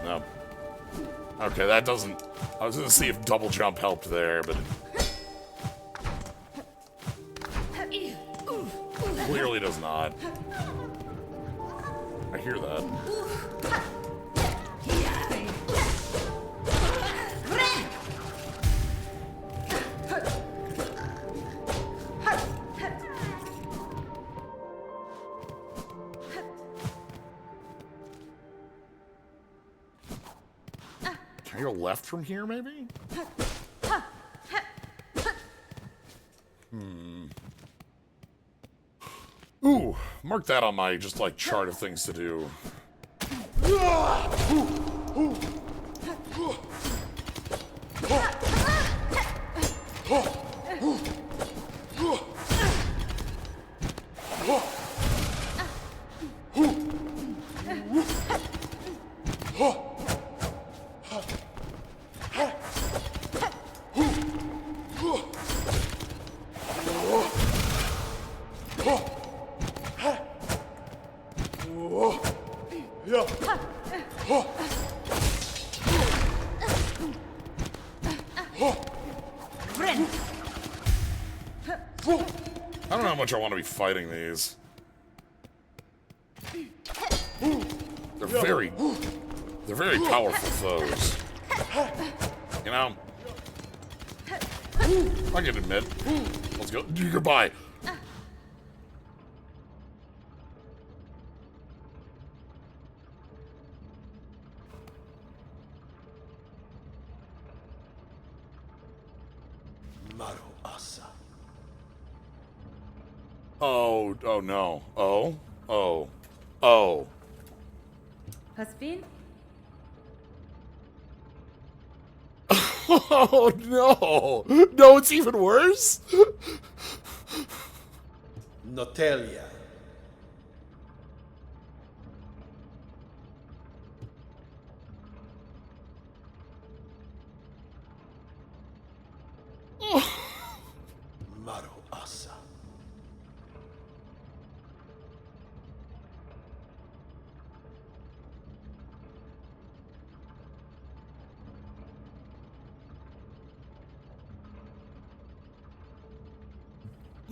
Nope. Okay, that doesn't... I was gonna see if double jump helped there, but... Clearly does not. I hear that. Can I go left from here, maybe? Ooh, mark that on my just like chart of things to do. much I want to be fighting these. They're very powerful foes. You know? I can admit. Let's go. Goodbye. Oh no. Oh. Husband? Oh no! No, it's even worse? Notelia. Maro Asa.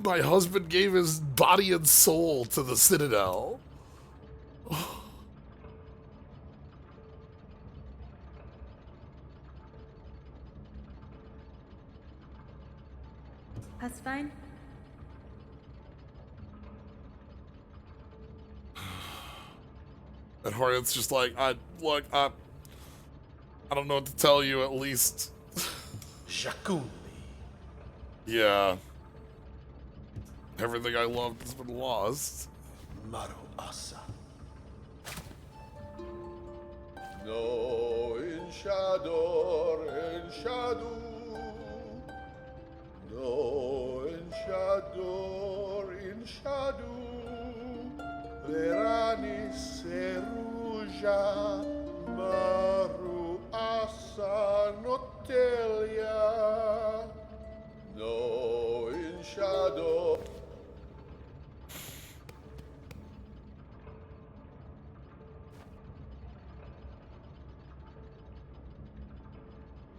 My husband gave his body and soul to the citadel. That's fine. And Hornet's just like, I don't know what to tell you, at least. Jacundi. Yeah. Everything I loved has been lost. Maro Asa. No enchador, enchado. No enchador, enchado. Verani seruja. Maru Asa notelia. No enchador.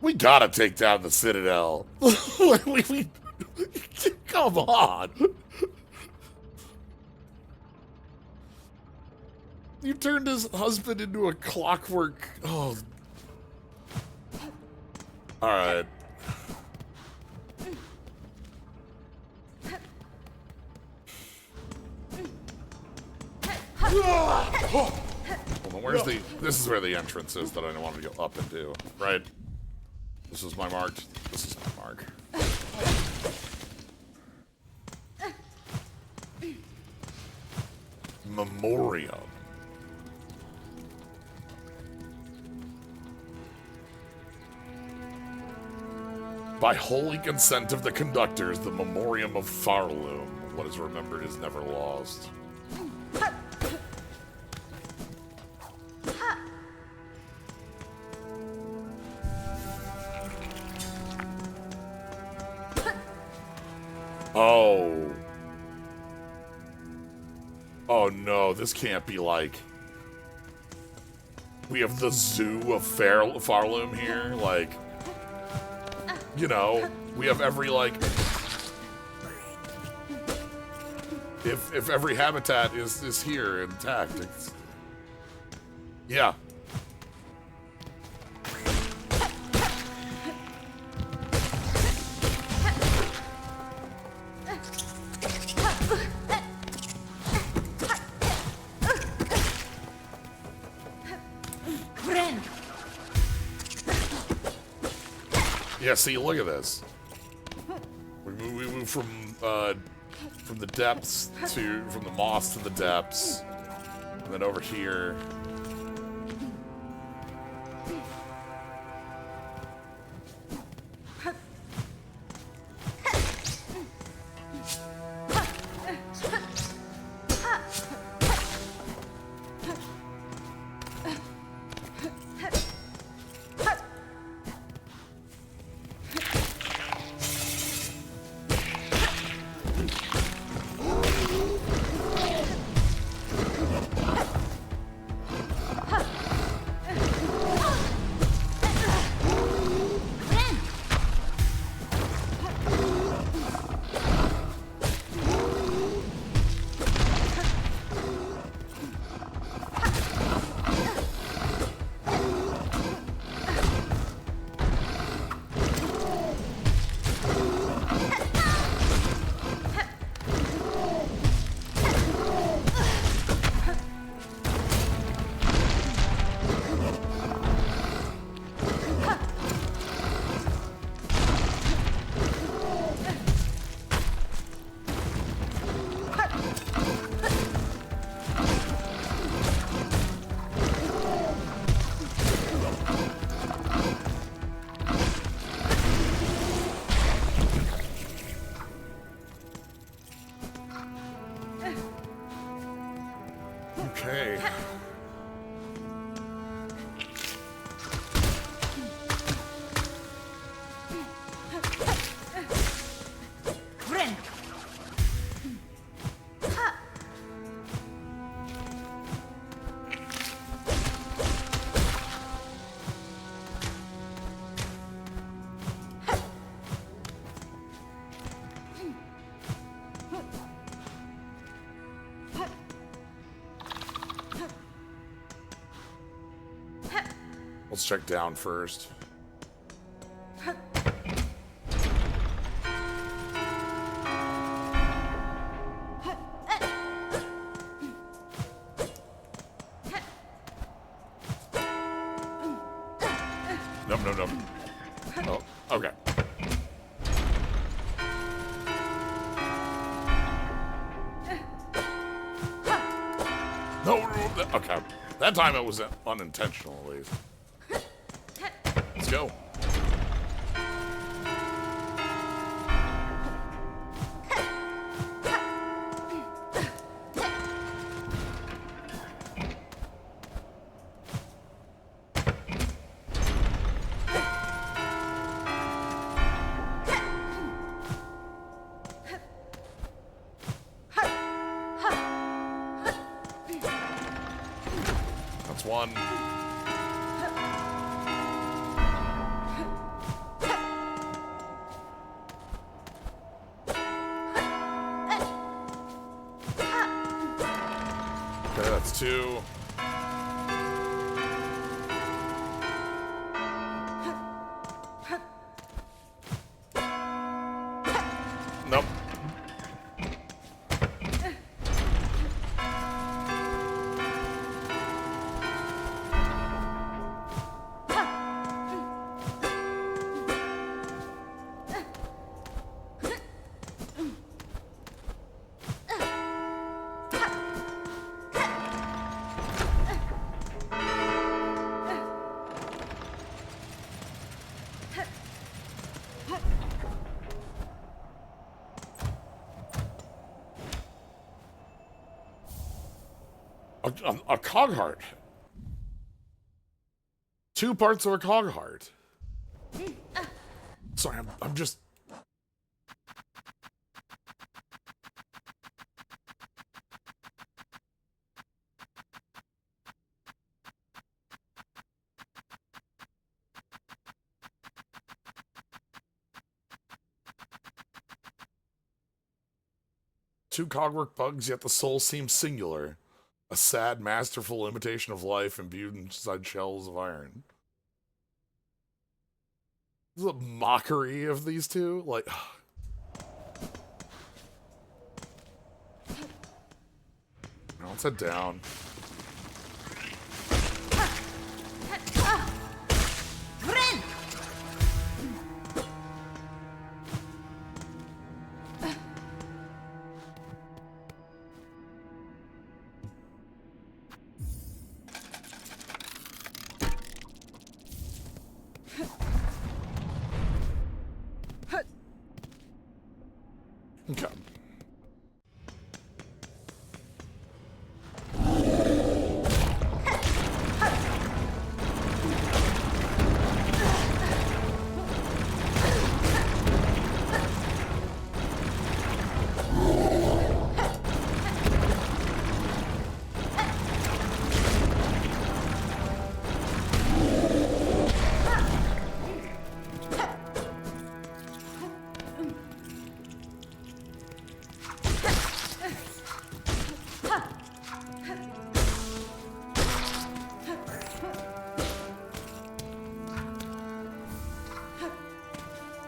We gotta take down the citadel. Come on. You turned his husband into a clockwork. Oh. Alright. Hold on, where's the... This is where the entrance is that I wanted to go up and do, right? This is my mark. This is my mark. Memoriam. By holy consent of the conductors, the Memoriam of Farloom. What is remembered is never lost. Oh. Oh no, this can't be like... We have the zoo of Farloom here, like... You know, we have every, like... If every habitat is here intact, it's... Yeah. Yeah, see, look at this. We move from the depths from the moss to the depths, and then over here. Okay. Ren. Let's check down first. Nope. Oh, okay. No, okay. That time it was unintentional, at least. Let's go. That's one. Okay, that's two. Nope. A cog heart. 2 parts of a cog heart. Sorry, I'm just. Two cogwork bugs, yet the soul seems singular. A sad, masterful imitation of life imbued inside shells of iron. This is a mockery of these two. Like, now let's head down. Ren. Okay.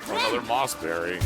Another mossberry.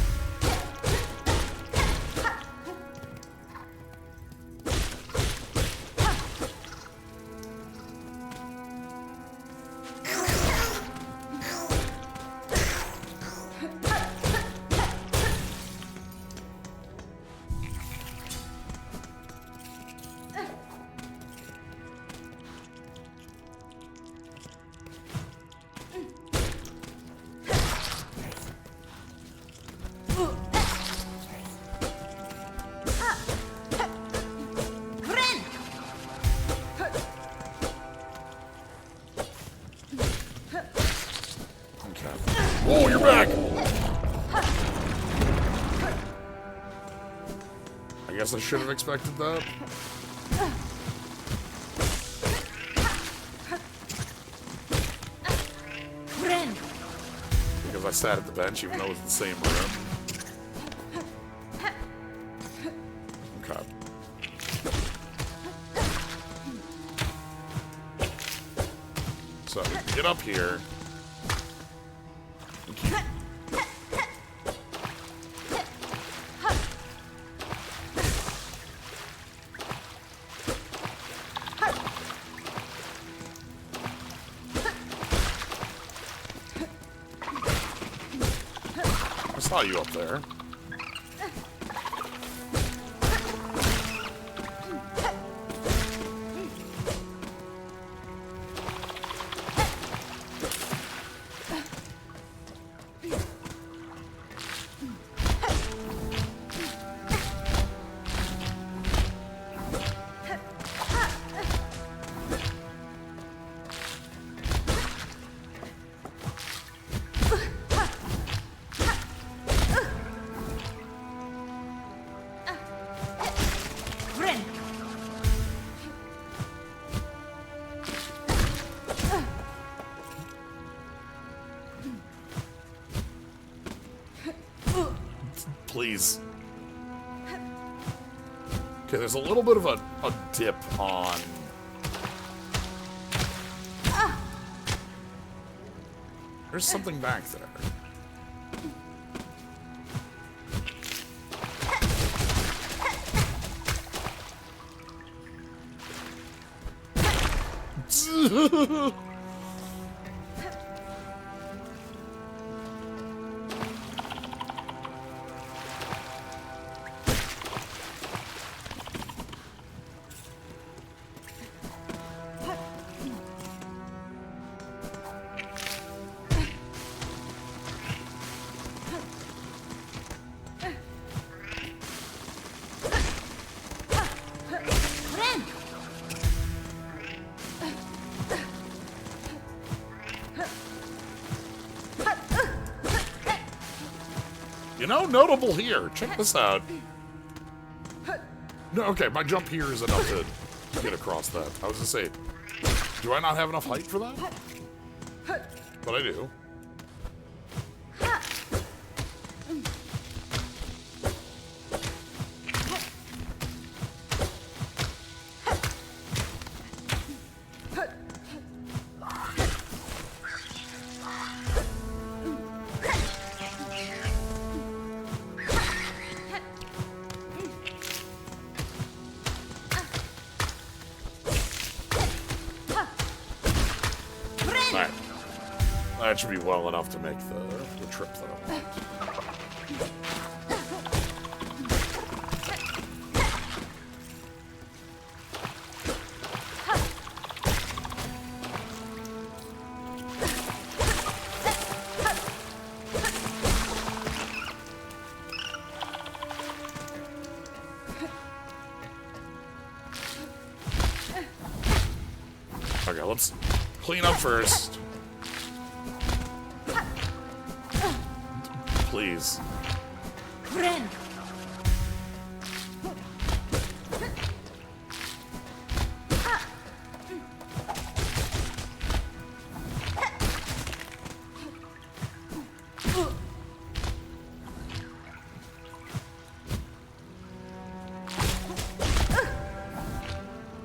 guess I should have expected that. Friend. Because I sat at the bench even though it was the same room. Okay. So, get up here. I saw you up there. Friend. Please. Okay, there's a little bit of a dip on... There's something back there. Friend. You know, notable here. Check this out. No, okay, my jump here is enough to get across that. I was gonna say, do I not have enough height for that? But I do. Alright. That should be well enough to make the trip that I want. Okay, let's clean up first. Please. Friend.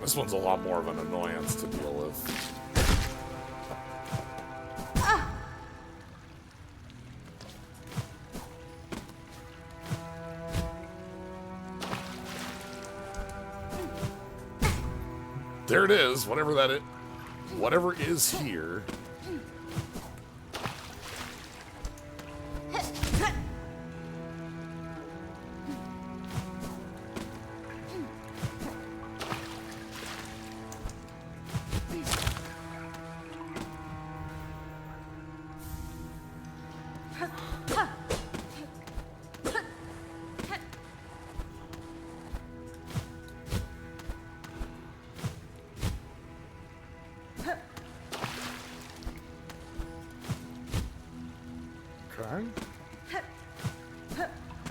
This one's a lot more of an annoyance to deal with. There it is, whatever that is. Whatever is here.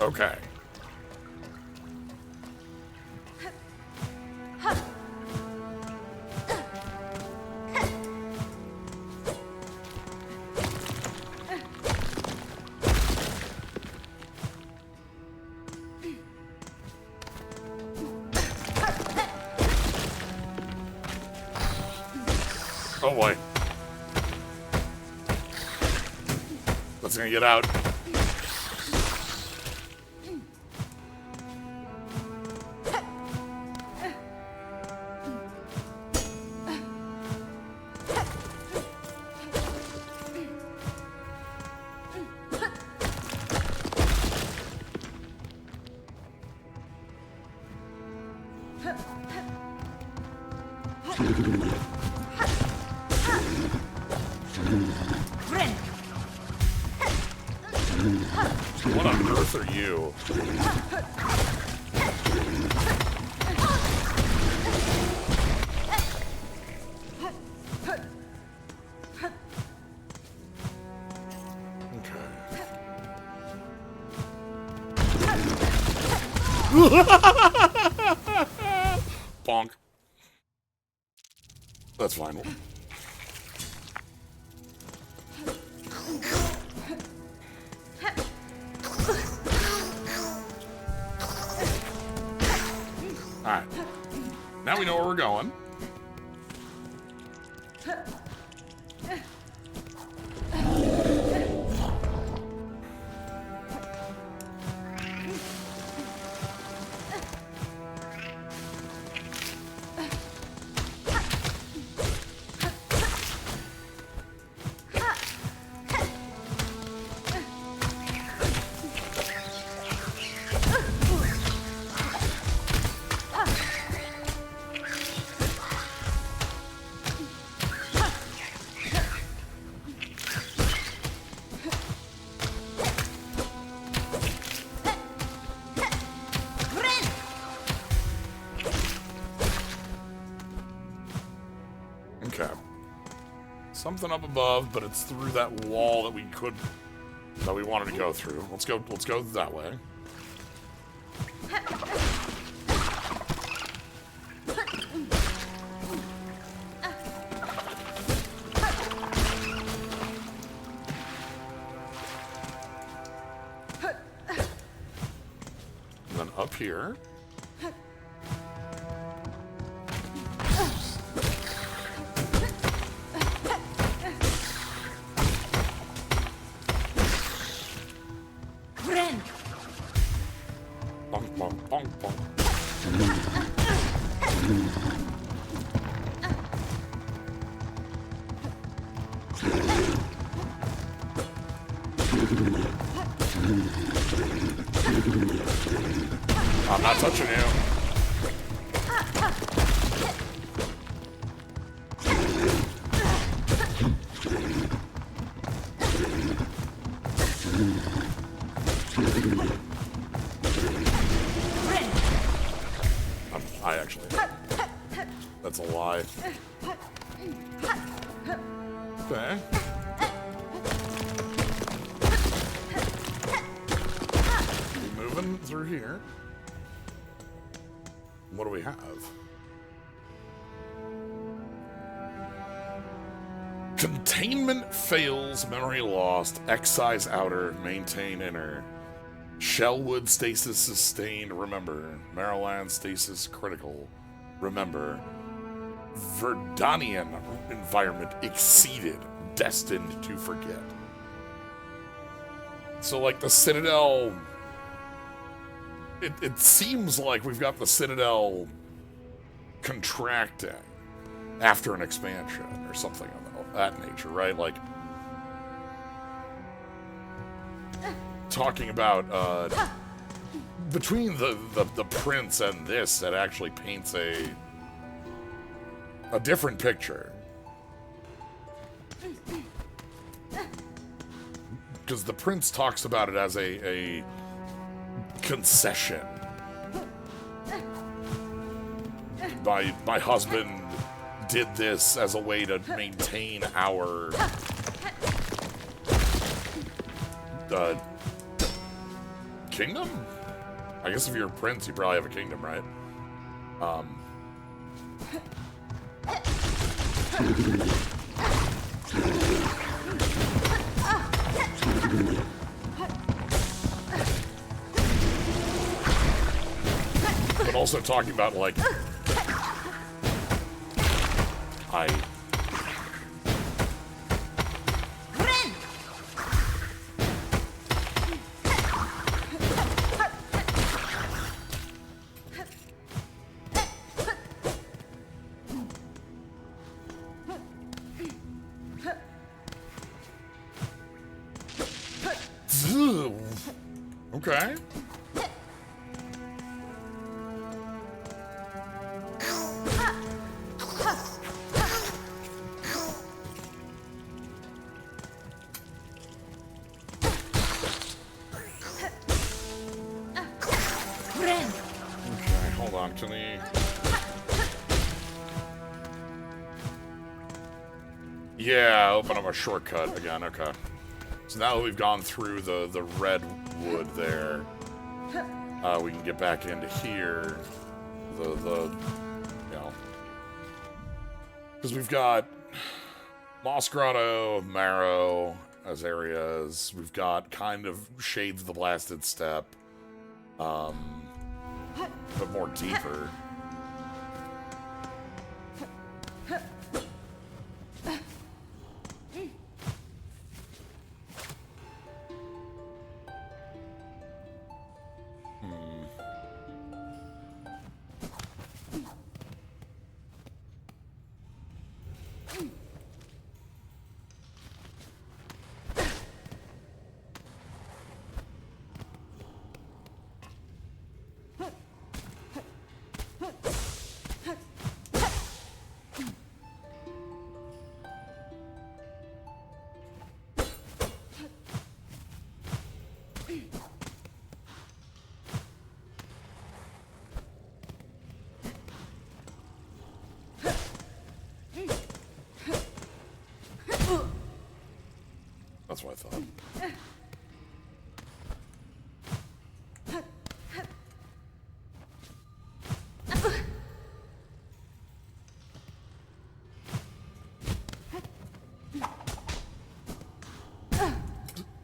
Okay. Oh boy. That's gonna get out. Friend. What on earth are you? Bonk. That's fine. Alright. Now we know where we're going. Okay. Something up above, but it's through that wall that we wanted to go through. Let's go that way. And then up here. Bonk, bonk, bonk, bonk. I'm not touching you. I actually. That's a lie. Okay. Keep moving through here. What do we have? Containment fails, memory lost, excise outer, maintain inner. Shellwood stasis sustained, remember. Mariland stasis critical, remember. Verdanian environment exceeded, destined to forget. So, like, the Citadel... It seems like we've got the Citadel contracting after an expansion or something of that nature, right? Like, talking about between the prince and this, that actually paints a different picture. Because the prince talks about it as a concession. My husband did this as a way to maintain our kingdom? I guess if you're a prince, you probably have a kingdom, right? But also talking about, like, Okay. Friend. Okay, hold on. Can we... Yeah, open up a shortcut again. Okay. So now that we've gone through the red wood there, we can get back into here. You know, because we've got Moss Grotto, Marrow as areas. We've got kind of Shades of the Blasted Steppe, but more deeper. That's what I thought.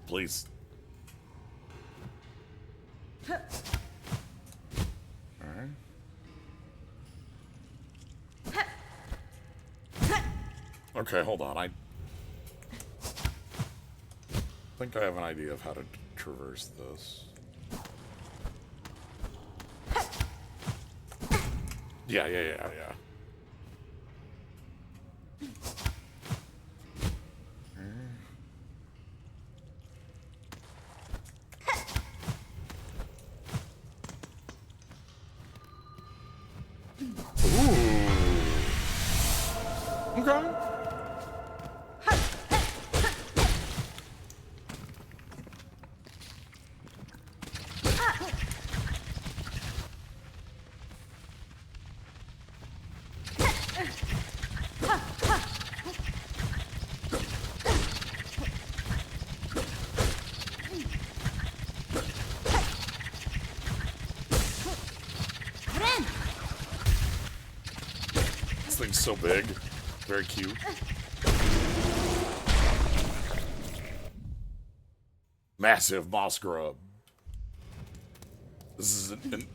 Please. Alright. Okay, hold on. I think I have an idea of how to traverse this. Yeah. Ooh. Okay. Thing's so big. Very cute. Massive moss grub. This is an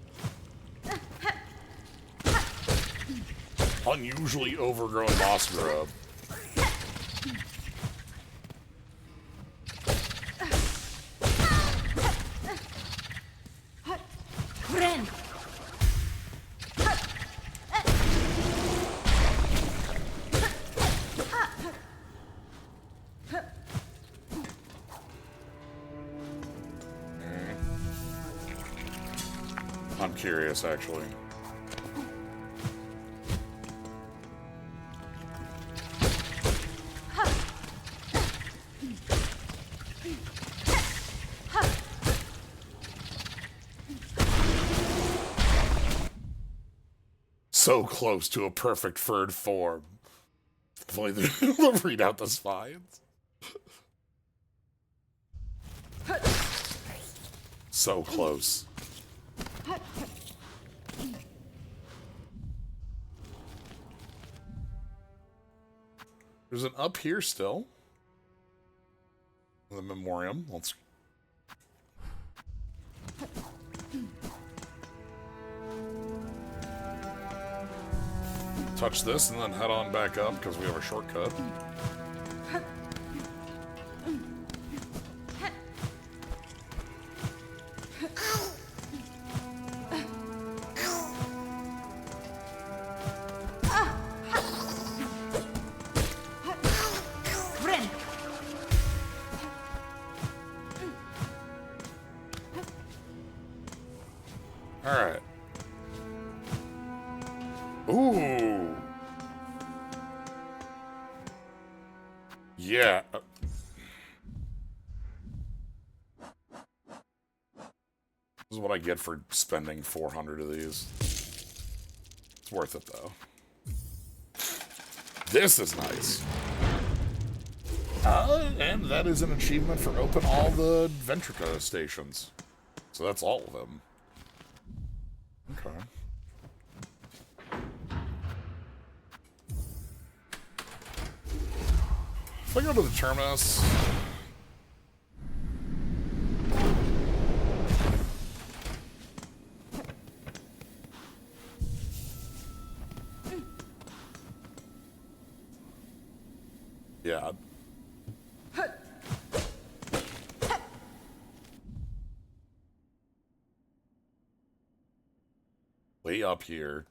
unusually overgrown moss grub. Friend. I'm curious, actually. So close to a perfect furred form. If only they'll read out the spines. So close. There's an up here still. The memoriam. Let's. Touch this and then head on back up because we have a shortcut. Ooh. Yeah. This is what I get for spending 400 of these. It's worth it, though. This is nice. And that is an achievement for open all the Ventrica stations. So that's all of them. Okay. If I go to the terminus... Yeah. Way up here.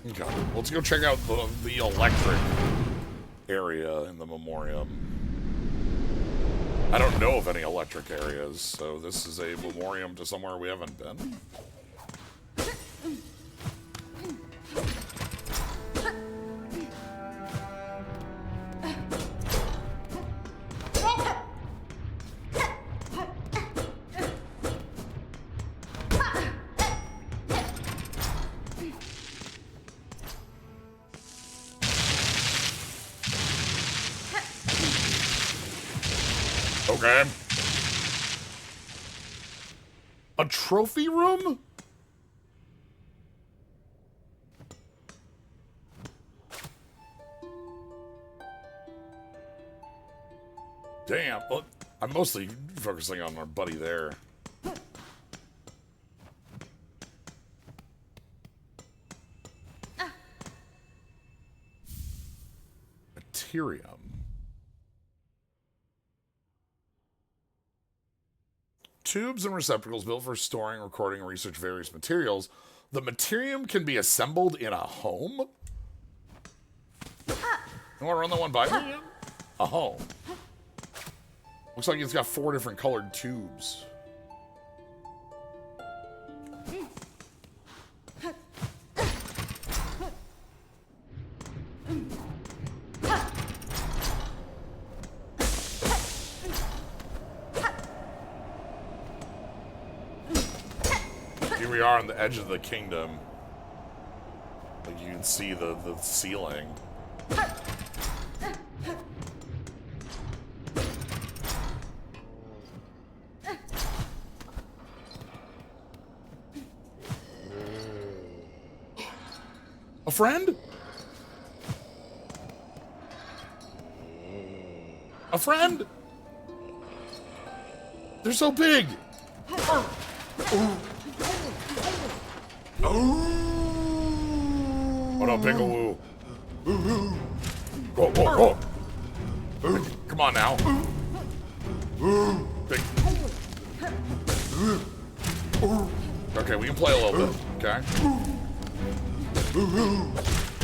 Okay, let's go check out the electric area in the memoriam. I don't know of any electric areas, so this is a memoriam to somewhere we haven't been. Okay. A trophy room? Damn. Well, I'm mostly focusing on our buddy there. Materium. Tubes and receptacles built for storing, recording, and research various materials. The materium can be assembled in a home? You want to run that one by me? A home. Looks like it's got 4 different colored tubes. Here we are on the edge of the kingdom. Like you can see the ceiling. A friend? A friend? They're so big! Oh no, Pickle Woo. Go, go, go! Come on now. Big. Okay, we can play a little bit, okay?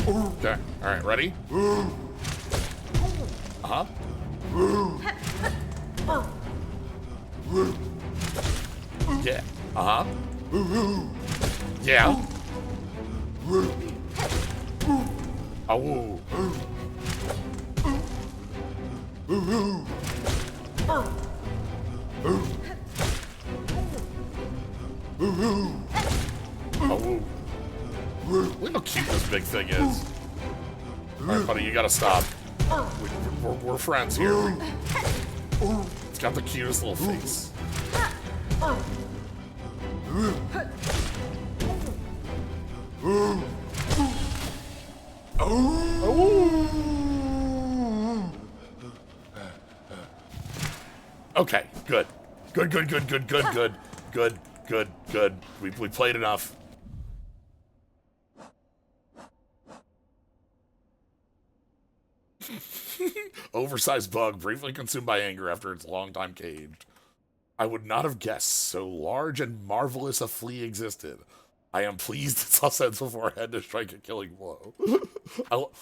Okay, alright, ready? Uh-huh. Yeah, uh-huh. Yeah. Oh, woo. Oh, woo. Look how cute this big thing is. Alright, buddy, you gotta stop. We're friends here. It's got the cutest little face. Okay, good. Good. We played enough. Oversized bug, briefly consumed by anger after its long time caged. I would not have guessed so large and marvelous a flea existed. I am pleased it saw sense before I had to strike a killing blow.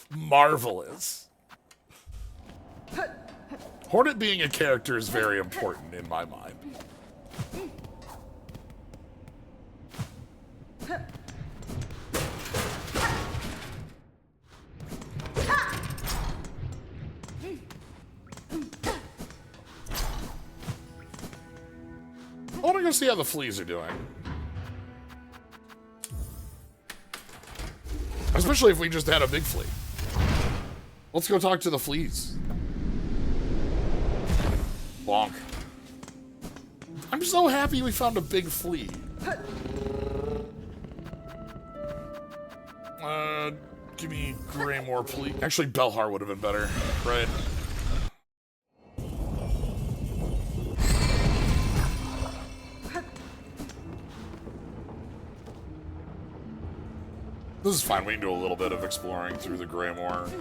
Marvelous. Hornet being a character is very important in my mind. I want to go see how the fleas are doing. Especially if we just had a big flea. Let's go talk to the fleas. Bonk. I'm so happy we found a big flea. Give me Greymore, please. Actually, Belhar would have been better, right? This is fine. We can do a little bit of exploring through the Greymore.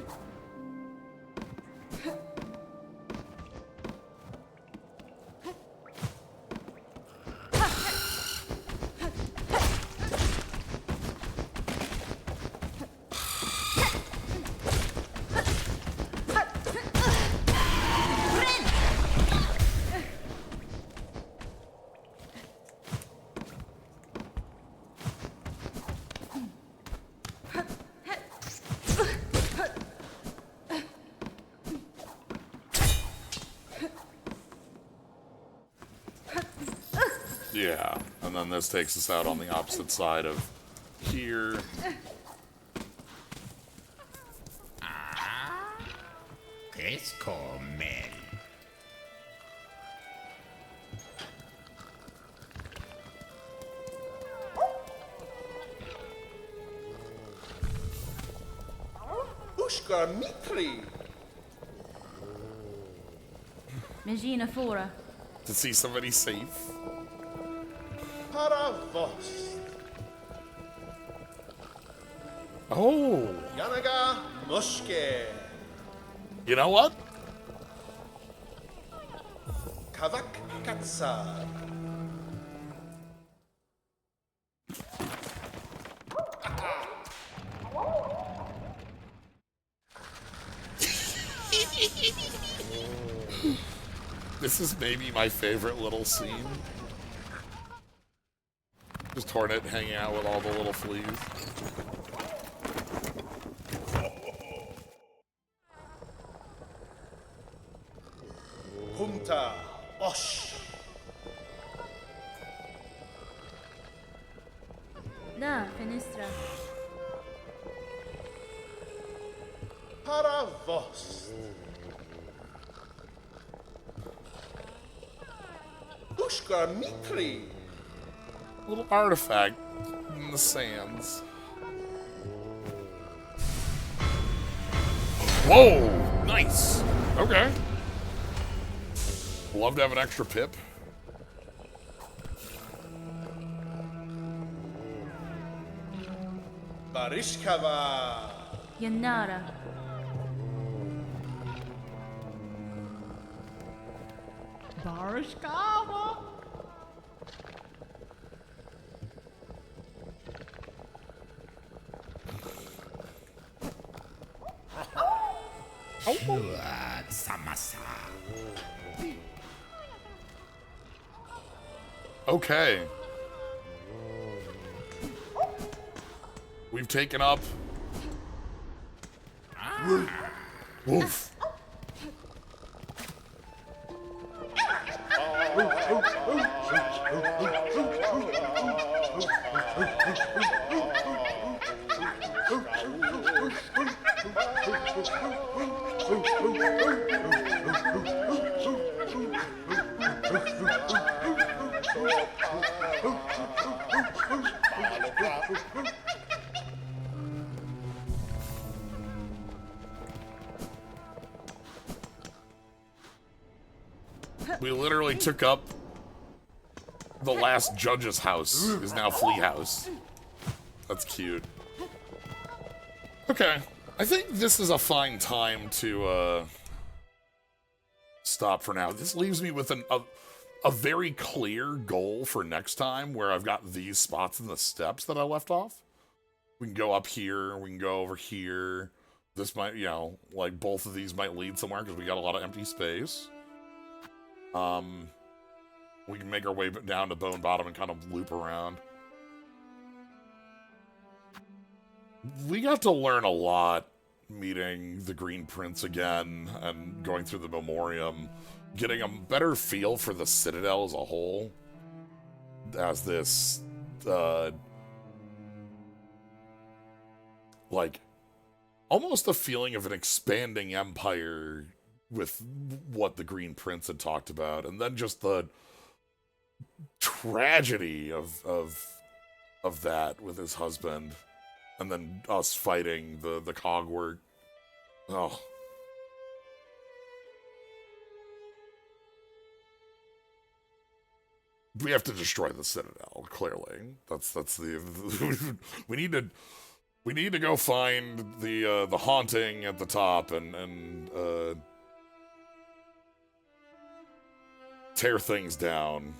Yeah, and then this takes us out on the opposite side of here. Es comer. Ushka Mitri. Megina Fora. To see somebody safe. Paravos. Oh, Yanaga Mushke. you know what? Kavak Katsa. This is maybe my favorite little scene. Just Hornet hanging out with all the little fleas. Humta Osh. Da, Finistra. Paravos. Ushka Mitri. Little artifact in the sands. Whoa! Nice! Okay. Love to have an extra pip. Barishkava. Yanara. Barishkava. Samasa. Okay. We've taken up. Woof. We literally took up the last judge's house, is now Flea House. That's cute. Okay, I think this is a fine time to stop for now. This leaves me with a very clear goal for next time where I've got these spots in the steps that I left off. We can go up here, we can go over here. This might, you know, like both of these might lead somewhere because we got a lot of empty space. We can make our way down to Bone Bottom and kind of loop around. We got to learn a lot meeting the Green Prince again and going through the Memoriam, getting a better feel for the Citadel as a whole as this, like, almost a feeling of an expanding empire with what the Green Prince had talked about, and then just the tragedy of that with his husband, and then us fighting the cogwork. Oh. We have to destroy the Citadel, clearly. That's the we need to go find the haunting at the top and tear things down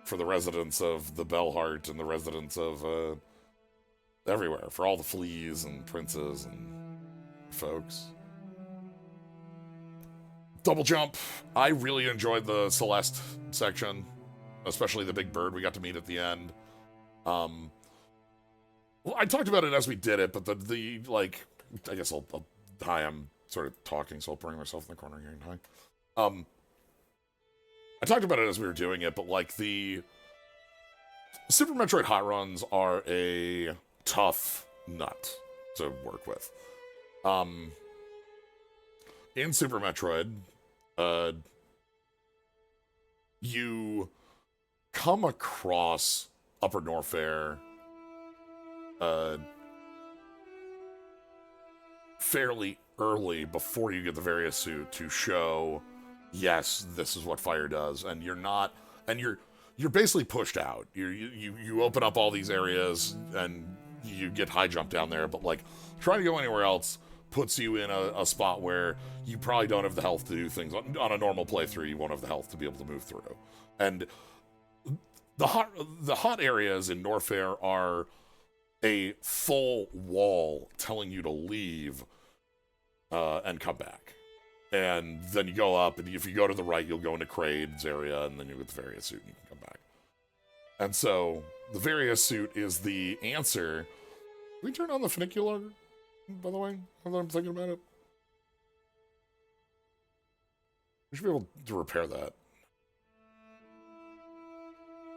for the residents of the Bellheart and the residents of everywhere, for all the fleas and princes and folks. Double jump. I really enjoyed the Celeste section, especially the big bird we got to meet at the end. Well, I talked about it as we did it, but the like, I guess hi, I'm sort of talking, so I'll bring myself in the corner here and hi. I talked about it as we were doing it, but like the Super Metroid hot runs are a tough nut to work with. In Super Metroid, you come across Upper Norfair fairly early before you get the various suit to show, yes, this is what fire does, and you're basically pushed out. You open up all these areas and you get high jump down there, but like trying to go anywhere else puts you in a spot where you probably don't have the health to do things on a normal playthrough. You won't have the health to be able to move through, and the hot areas in Norfair are a full wall telling you to leave and come back. And then you go up, and if you go to the right, you'll go into Kraid's area, and then you get the Varia suit, and you can come back. And so, the Varia suit is the answer. Can we turn on the funicular, by the way, now that I'm thinking about it? We should be able to repair that.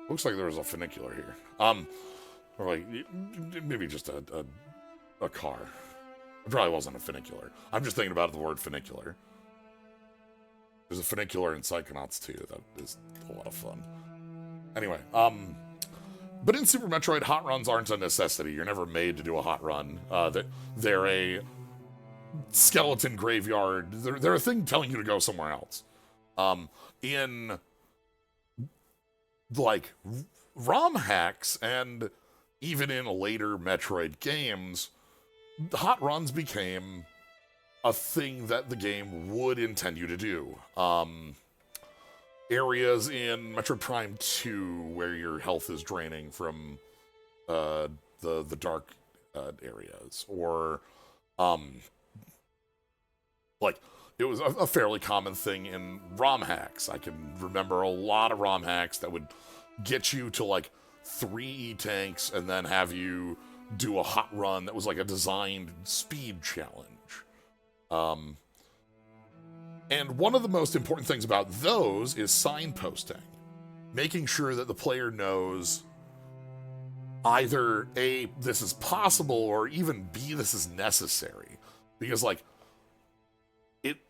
Looks like there was a funicular here. Or like, maybe just a car. It probably wasn't a funicular. I'm just thinking about the word funicular. There's a funicular in Psychonauts 2. That is a lot of fun. Anyway, but in Super Metroid, hot runs aren't a necessity. You're never made to do a hot run. They're a skeleton graveyard. They're a thing telling you to go somewhere else. In, like, ROM hacks and even in later Metroid games, hot runs became a thing that the game would intend you to do. Areas in Metroid Prime 2 where your health is draining from the dark areas, or like it was a fairly common thing in ROM hacks. I can remember a lot of ROM hacks that would get you to like 3 E-tanks and then have you do a hot run that was like a designed speed challenge. And one of the most important things about those is signposting. Making sure that the player knows either A, this is possible, or even B, this is necessary. Because like,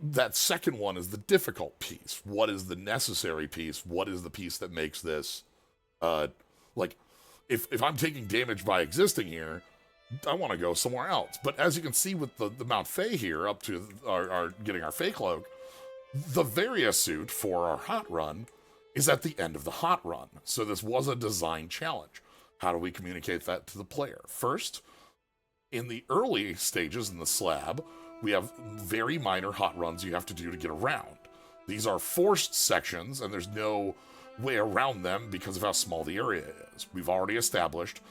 that second one is the difficult piece. What is the necessary piece? What is the piece that makes this, like, if I'm taking damage by existing here, I want to go somewhere else. But as you can see with the Mount Fey here, up to our getting our Fey Cloak, the Varia suit for our hot run is at the end of the hot run. So this was a design challenge. How do we communicate that to the player? First, in the early stages in the slab, we have very minor hot runs you have to do to get around. These are forced sections, and there's no way around them because of how small the area is. We've already established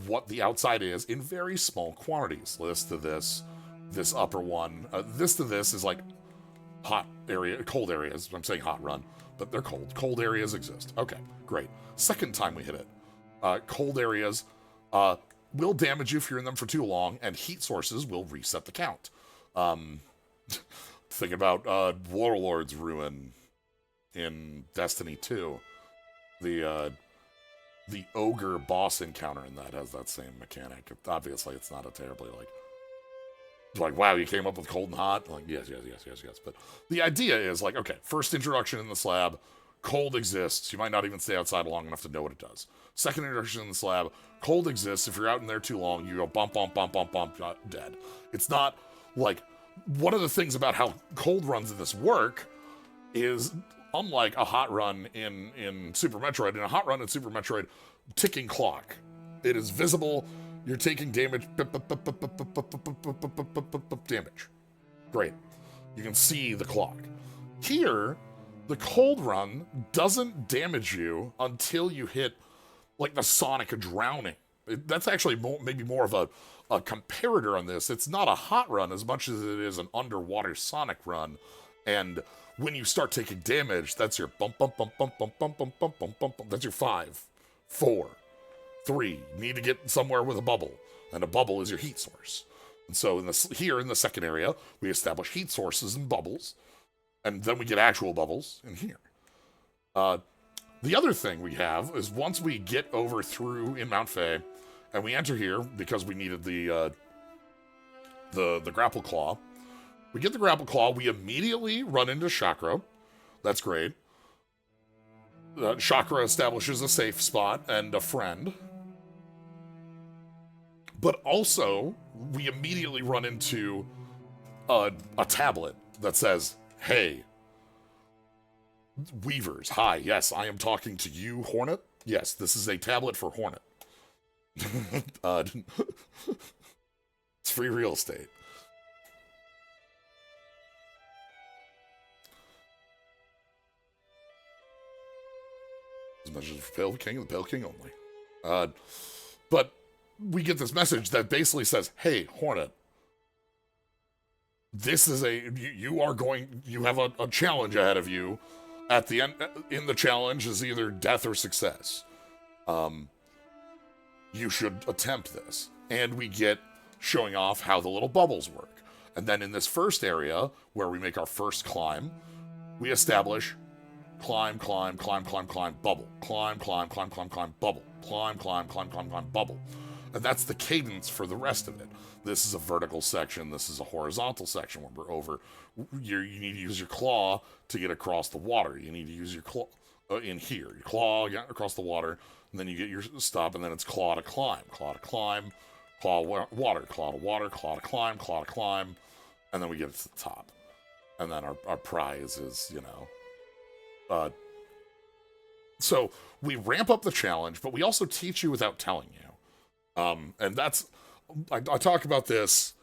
what the outside is in very small quantities. This to this upper one. This to this is like hot area, cold areas. I'm saying hot run, but they're cold. Cold areas exist. Okay, great. Second time we hit it. Cold areas will damage you if you're in them for too long, and heat sources will reset the count. Think about Warlord's Ruin in Destiny 2. The ogre boss encounter in that has that same mechanic. Obviously, it's not a terribly like wow, you came up with cold and hot. Like yes. But the idea is like, okay, first introduction in the slab, cold exists. You might not even stay outside long enough to know what it does. Second introduction in the slab, cold exists. If you're out in there too long, you go bump, dead. It's not like one of the things about how cold runs in this work is unlike a hot run in Super Metroid. In a hot run in Super Metroid, ticking clock. It is visible. You're taking damage. Damage. Great. You can see the clock. Here, the cold run doesn't damage you until you hit like the sonic drowning. That's actually maybe more of a comparator on this. It's not a hot run as much as it is an underwater sonic run. And when you start taking damage, that's your bump. That's your 5, 4, 3. You need to get somewhere with a bubble, and a bubble is your heat source. And so here in the second area, we establish heat sources and bubbles, and then we get actual bubbles in here. The other thing we have is once we get over through in Mount Fae, and we enter here because we needed the grapple claw. We get the grapple claw. We immediately run into Chakra. That's great. Chakra establishes a safe spot and a friend. But also, we immediately run into a tablet that says, hey, Weavers, hi, yes, I am talking to you, Hornet. Yes, this is a tablet for Hornet. It's free real estate. As much as for Pale King and the Pale King only. But we get this message that basically says, hey, Hornet, this is you have a challenge ahead of you. At the end, in the challenge is either death or success. You should attempt this. And we get showing off how the little bubbles work. And then in this first area, where we make our first climb, we establish climb, bubble. Climb, bubble. Climb, bubble. And that's the cadence for the rest of it. This is a vertical section. This is a horizontal section where we're over. You need to use your claw to get across the water. You need to use your claw in here. Your claw across the water, and then you get your stop, and then it's claw to climb, claw to water, claw to climb, and then we get to the top. And then our prize is, so we ramp up the challenge, but we also teach you without telling you. And that's, I talk about this,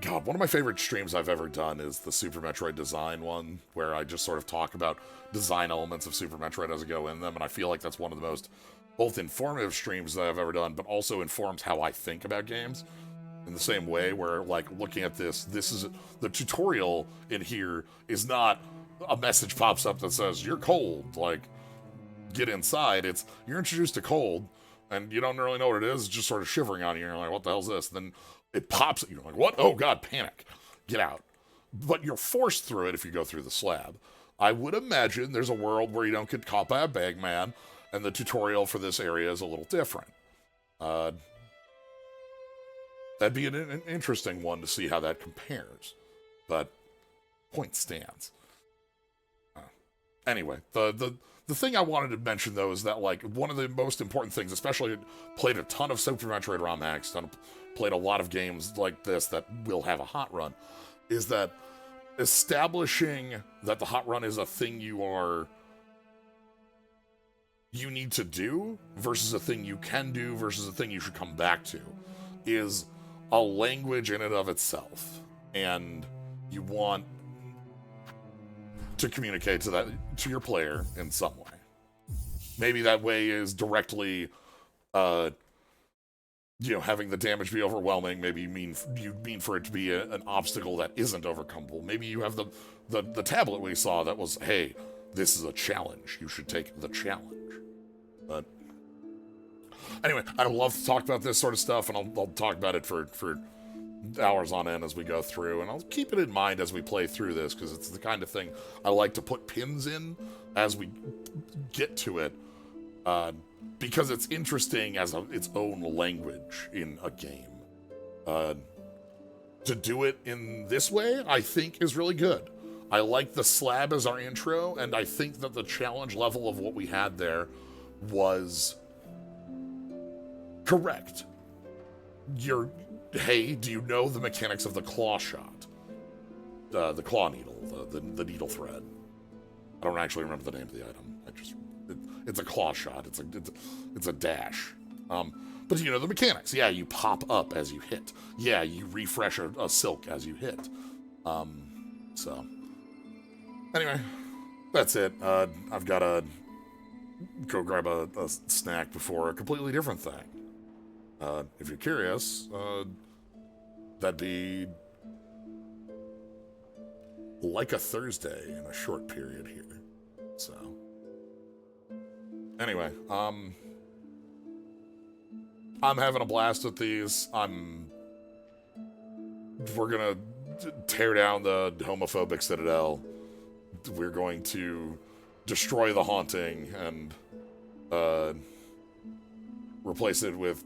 God, one of my favorite streams I've ever done is the Super Metroid design one, where I just sort of talk about design elements of Super Metroid as I go in them, and I feel like that's one of the most both informative streams that I've ever done, but also informs how I think about games. In the same way, where, like, looking at this is, the tutorial in here is not a message pops up that says, you're cold, like, get inside. It's, you're introduced to cold, and you don't really know what it is, it's just sort of shivering on you, and you're like, what the hell's this? And then it pops at you, like, what? Oh god, panic. Get out. But you're forced through it if you go through the slab. I would imagine there's a world where you don't get caught by a bagman, and the tutorial for this area is a little different. That'd be an interesting one to see how that compares. But point stands. Anyway, the thing I wanted to mention, though, is that, like, one of the most important things, especially played a ton of Super Metroid ROM hacks, played a lot of games like this that will have a hot run, is that establishing that the hot run is a thing you need to do versus a thing you can do versus a thing you should come back to is a language in and of itself. And you want to communicate to your player in some way. Maybe that way is directly, having the damage be overwhelming. Maybe you mean for it to be an obstacle that isn't overcomable. Maybe you have the tablet we saw that was, hey, this is a challenge. You should take the challenge. But anyway, I love to talk about this sort of stuff, and I'll talk about it for hours on end as we go through, and I'll keep it in mind as we play through this, because it's the kind of thing I like to put pins in as we get to it, because it's interesting as its own language in a game. To do it in this way, I think, is really good. I like the slab as our intro, and I think that the challenge level of what we had there was correct. Hey, do you know the mechanics of the claw shot? The claw needle, the needle thread. I don't actually remember the name of the item. It's a claw shot. It's a dash. But you know the mechanics. Yeah, you pop up as you hit. Yeah, you refresh a silk as you hit. So anyway, that's it. I've got to go grab a snack before a completely different thing. If you're curious, that'd be like a Thursday in a short period here. So anyway, I'm having a blast with these. We're gonna tear down the homophobic citadel. We're going to destroy the haunting and replace it with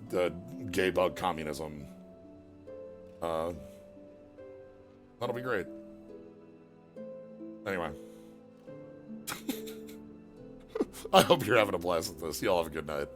gay bug communism. That'll be great. Anyway. I hope you're having a blast with this. Y'all have a good night.